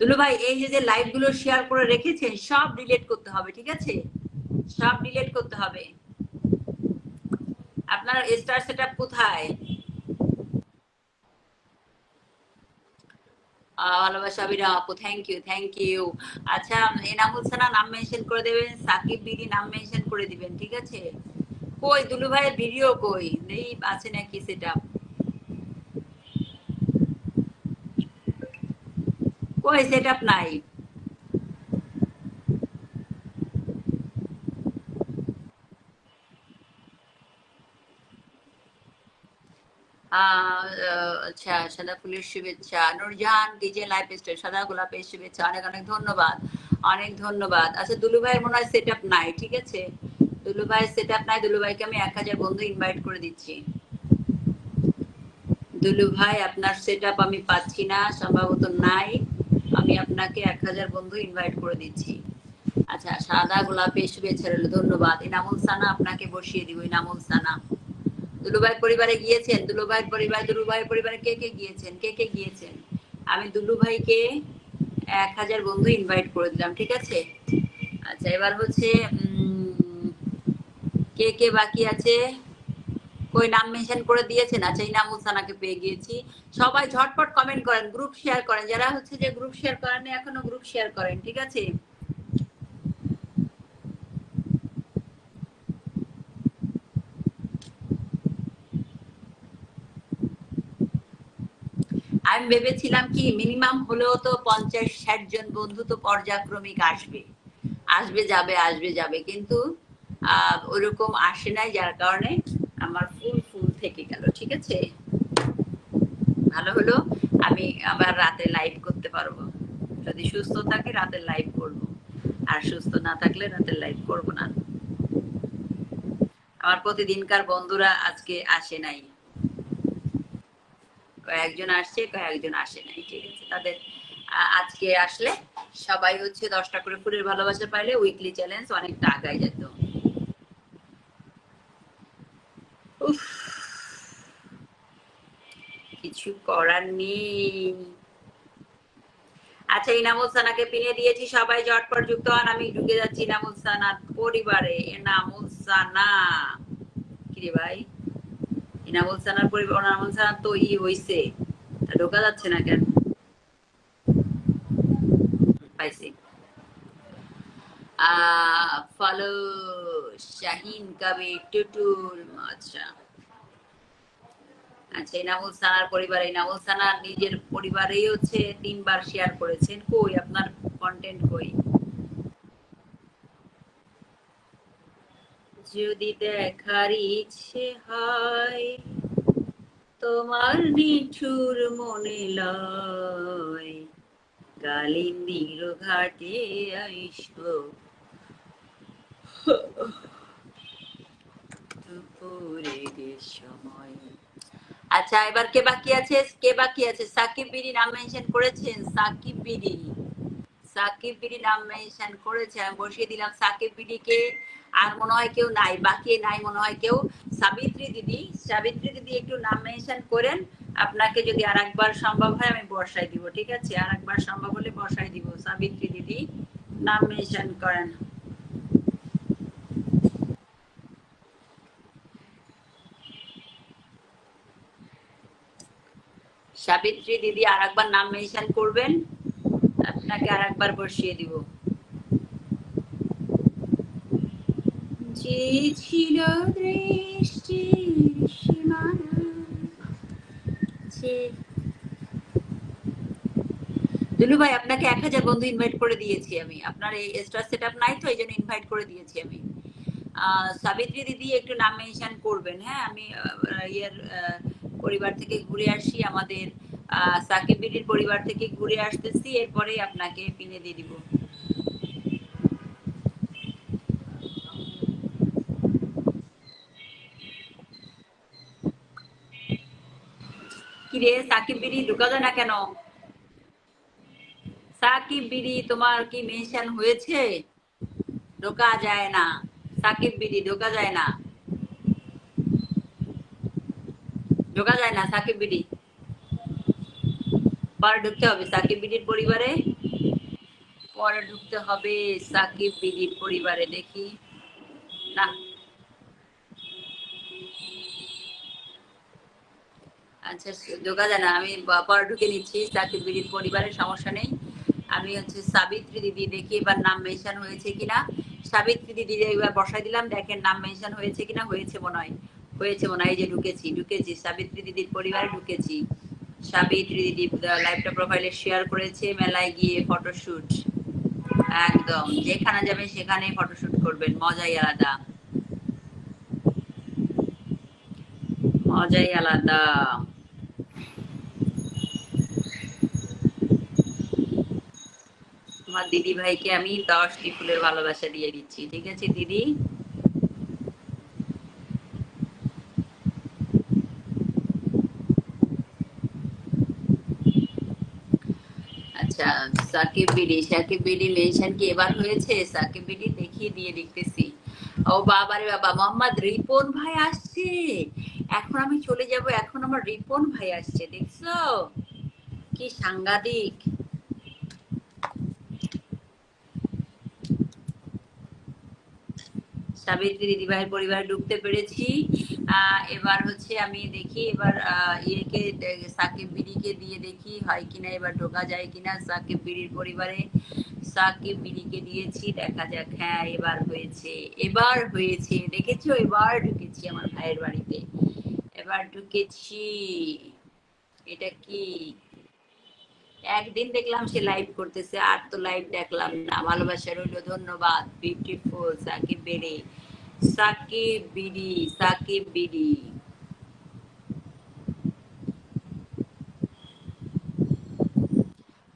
দুলু ভাই এই যে লাইভ গুলো শেয়ার করে রেখেছেন সব ডিলিট করতে হবে, ঠিক আছে, সব ডিলিট করতে হবে। আপনার স্টার সেট আপ কোথায়? ভালোবাসা বিরা আপু, থ্যাংক ইউ, থ্যাংক ইউ। আচ্ছা এনামুল সানা নাম মেনশন করে দেবেন, সাকিব বিডি নাম মেনশন করে দিবেন, ঠিক আছে। কই দুলু ভাইয়ের ভিডিও কই, নেই আছে নাকি সেট আপ? কই সেট আপ নাই? আচ্ছা সাদা ফুলের শুভেচ্ছা। নূরজাহান ডিজে লাইফ স্টাইল সাদা গোলাপের শুভেচ্ছা, অনেক অনেক ধন্যবাদ, অনেক ধন্যবাদ। আচ্ছা দুলু ভাইয়ের মনে হয় সেট আপ নাই, ঠিক আছে, দুলু ভাইয়ের সেট আপ নাই। দুলু ভাইকে আমি 1000 বন্ধু ইনভাইট করে দিচ্ছি। দুলু ভাই আপনার সেট আপ আমি পাচ্ছি না, সম্ভবত নাই, আমি আপনাকে 1000 বন্ধু ইনভাইট করে দিচ্ছি। আচ্ছা সাদা গোলাপের শুভেচ্ছা রইল, ধন্যবাদ। ইনামুল সানা আপনাকে বসিয়ে দিব, ইনামুল সানা। দুলুভাইয়ের পরিবারে গিয়েছেন? দুলুভাইয়ের পরিবার, দুলুভাইয়ের পরিবারে কে কে গিয়েছেন, কে কে গিয়েছেন? আমি দুলু ভাইকে 1000 বন্ধু ইনভাইট করে দিলাম, ঠিক আছে। আচ্ছা, এবার হচ্ছে কে কে বাকি আছে? কই নাম মেনশন করে দিয়েছেন? আচ্ছা, ইনামুল সানাকে পেয়ে গিয়েছি। সবাই ঝটপট কমেন্ট করেন, গ্রুপ শেয়ার করেন, যারা হচ্ছে যে গ্রুপ শেয়ার করেন এখনো গ্রুপ শেয়ার করেন, ঠিক আছে? আমি ভেবেছিলাম কি মিনিমাম হলেও তো 50-60 জন বন্ধু তো পর্যায়ক্রমিক আসবে, আসবে যাবে আসবে যাবে, কিন্তু ওইরকম আসে নাই, যার কারণে আমার ফুল ফুল থেকে গেল, ঠিক আছে? ভালো হলো, আমি আবার রাতে লাইভ করতে পারবো। যদি সুস্থ থাকে রাতে লাইভ করব, আর সুস্থ না থাকলে রাতে লাইভ করব না। আমার প্রতিদিনকার বন্ধুরা আজকে আসে নাই, কয়েকজন আসছে কয়েকজন আসে নাই, ঠিক আছে? তাদের আজকে আসলে সবাই হচ্ছে 10টা করে ফুলের ভালোবাসা পাইলে উইকলি চ্যালেঞ্জ অনেকটা আগায় যেত। উফ, কিছু করার নেই। আচ্ছা, ইনামুল সানাকে পিনে দিয়েছি, সবাই ঝটপট যুক্ত হন, আমি ঢুকে যাচ্ছি ইনামুল সানার পরিবারে। ইনামুল সানা কিরে ভাই, ইনামুল সানার পরিবার, ইনামুল সানার তো হইছে, ঢোকা যাচ্ছে না কেন? পাইছি। ফলো শাহিন কবির টুটুল। আচ্ছা আচ্ছা, ইনামুল সানার পরিবার, ইনামুল সানার নিজের পরিবারেই হচ্ছে 3বার শেয়ার করেছেন, কই আপনার কন্টেন্ট কই? যদি দেখার ইচ্ছে হয় তোমার নিঠুর মনে লয়, কালিন্দির ঘাটে আইসো দুপুরের সময়। আচ্ছা, এবার কে বাকি আছে? কে বাকি আছে? সাকিব বিডি নাম মেনশন করেছেন? সাকিব বিডি, সাকিব বিডি নাম মেনশন করেছে, আমি বসিয়ে দিলাম সাকিব বিডিকে। আর মনে হয় কেউ নাই, বাকি নাই মনে হয় কেউ। সাবিত্রী দিদি, সাবিত্রী দিদি একটু নাম মেনশন করেন। আপনাকে যদি আর একবার সম্ভব হয় আমি বসাই দিব, ঠিক আছে? আর একবার সম্ভব হলে বসাই দিব। সাবিত্রী দিদি নাম মেনশন করেন। সাবিত্রী দিদি আর একবার নাম মেনশন করবেন, আপনাকে আর একবার বসিয়ে দিব। যে ছিল দৃষ্টির সীমানা, যে দুলু ভাই, আপনাকে 1000 বন্ধু ইনভাইট করে দিয়েছি আমি, আপনার এই স্টার সেট আপ নাই তো এই জন্য ইনভাইট করে দিয়েছি আমি। সাবিত্রী দিদি একটু নাম মেনশন করবেন, হ্যাঁ? আমি ইয়ের পরিবার থেকে ঘুরে আসি, আমাদের সাকিব বিডির পরিবার থেকে ঘুরে আসতেছি, এরপরে আপনাকে পিনে দিয়ে দিব। কিরে সাকিব বিডি ঢুকা যায় না কেন? সাকিব বিডি তোমার কি মেনশন হয়েছে? ঢোকা যায় না, সাকিব বিডি ঢোকা যায় না, ঢোকা যায় না সাকিব বিডি। পরে ঢুকতে হবে সাকিব বিডির পরিবারে, পরে ঢুকতে হবে সাকিব বিডির পরিবারে, দেখি। না, আচ্ছা, ঢোকা যায় না, আমি পরে ঢুকে নিচ্ছি সাকিব বিডির পরিবারে, সমস্যা নেই। আমি হচ্ছে সাবিত্রী দিদি, দেখি এবার নাম মেনশন হয়েছে কিনা। সাবিত্রী দিদি এবার বসাই দিলাম, দেখেন নাম মেনশন হয়েছে কিনা। হয়েছে মনে হয়, হয়েছে মনে হয়, এই যে ঢুকেছি ঢুকেছি সাবিত্রী দিদির পরিবারে ঢুকেছি। সাবিত্রী দিদি লাইভটা প্রোফাইলে শেয়ার করেছে, মেলায় গিয়ে ফটোশুট, একদম যেখানে যাবে সেখানেই ফটোশুট করবেন, মজাই আলাদা, মজাই আলাদা। তোমার দিদি ভাইকে আমি 10টি ফুলের ভালোবাসা দিয়ে দিচ্ছি, ঠিক আছে দিদি? আচ্ছা, Sakib BD, Sakib BD mention কি এবার হয়েছে? সাকিব বিডি দেখিয়ে দিয়ে লিখতেছি। ও বাবারে বাবা, মোহাম্মদ রিপন ভাই আসছে। এখন আমি চলে যাব, এখন আমার রিপন ভাই আসছে, দেখছো কি সাংঘাতিক? সাবিত্রী দিদিভাইয়ের পরিবারে ঢুকতে পেরেছি। এবার হচ্ছে আমি দেখি এবার ইয়েকে সাকিব বিড়িকে দিয়ে দেখি হয় কিনা, এবার ঢোকা যায় কিনা সাকিব বিড়ির পরিবারে। সাকিব বিড়িকে দিয়েছি, দেখা যাক। হ্যাঁ এবার হয়েছে, এবার হয়েছে, দেখেছো এবার ঢুকেছি আমার ভাইয়ের বাড়িতে, এবার ঢুকেছি। এটা কি একদিন দেখলাম সে লাইভ করতেছে, আর তো লাইভ দেখলাম না। ভালোবাসা রইল, ধন্যবাদ। বিউটিফুল সাকিব বিড়ি, সাকিব বিড়ি, সাকিব বিড়ি।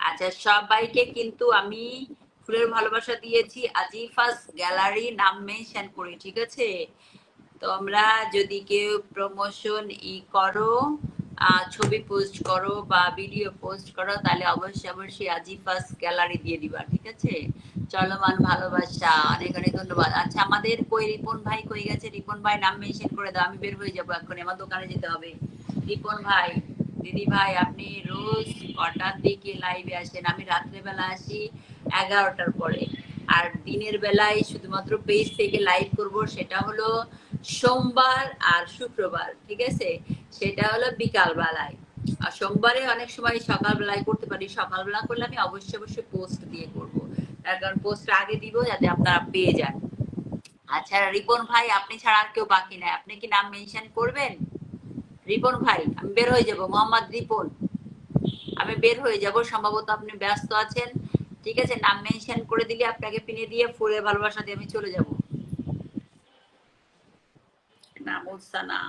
আচ্ছা সবাইকে কিন্তু আমি ফুলের ভালোবাসা দিয়েছি আজিফাস গ্যালারি নাম মেনশন করে, ঠিক আছে? তোমরা যদি কেউ প্রমোশন করো, ছবি পোস্ট করো বা ভিডিও পোস্ট করো, তাহলে অবশ্যই অবশ্যই আজিফাস গ্যালারি দিয়ে দিবা, ঠিক আছে? চলমান ভালোবাসা, অনেক অনেক ধন্যবাদ। আচ্ছা আমাদের কই রিপন ভাই কই গেছে? রিপন ভাই নাম মেনশন করে দাও, আমি বের হয়ে যাবো এখন, আমার দোকানে যেতে হবে। রিপন ভাই, দিদি ভাই আপনি রোজ কটার দিকে লাইভে আসেন? আমি রাত্রেবেলা আসি 11টার পরে, আর দিনের বেলায় শুধুমাত্র পেজ থেকে লাইভ করব, সেটা হলো সোমবার আর শুক্রবার, ঠিক আছে? সেটা হলো বিকাল বেলায়। আর সোমবারে অনেক সময় সকালবেলায় করতে পারি, সকালবেলা করলে আমি অবশ্যই অবশ্যই পোস্ট দিয়ে করব, তার কারণ পোস্ট আগে দিব যাতে আপনারা পেয়ে যান। আচ্ছা রিপন ভাই আপনি ছাড়া আর কেউ বাকি নাই, আপনি কি নাম মেনশন করবেন? রিপন ভাই আমি বের হয়ে যাব, মোহাম্মদ রিপন, আমি বের হয়ে যাব, সম্ভবত আপনি ব্যস্ত আছেন, ঠিক আছে? নাম মেনশন করে দিলে আপনাকে পিনে দিয়ে ফুলের ভালোবাসা দিয়ে আমি চলে যাব। না বলছা না।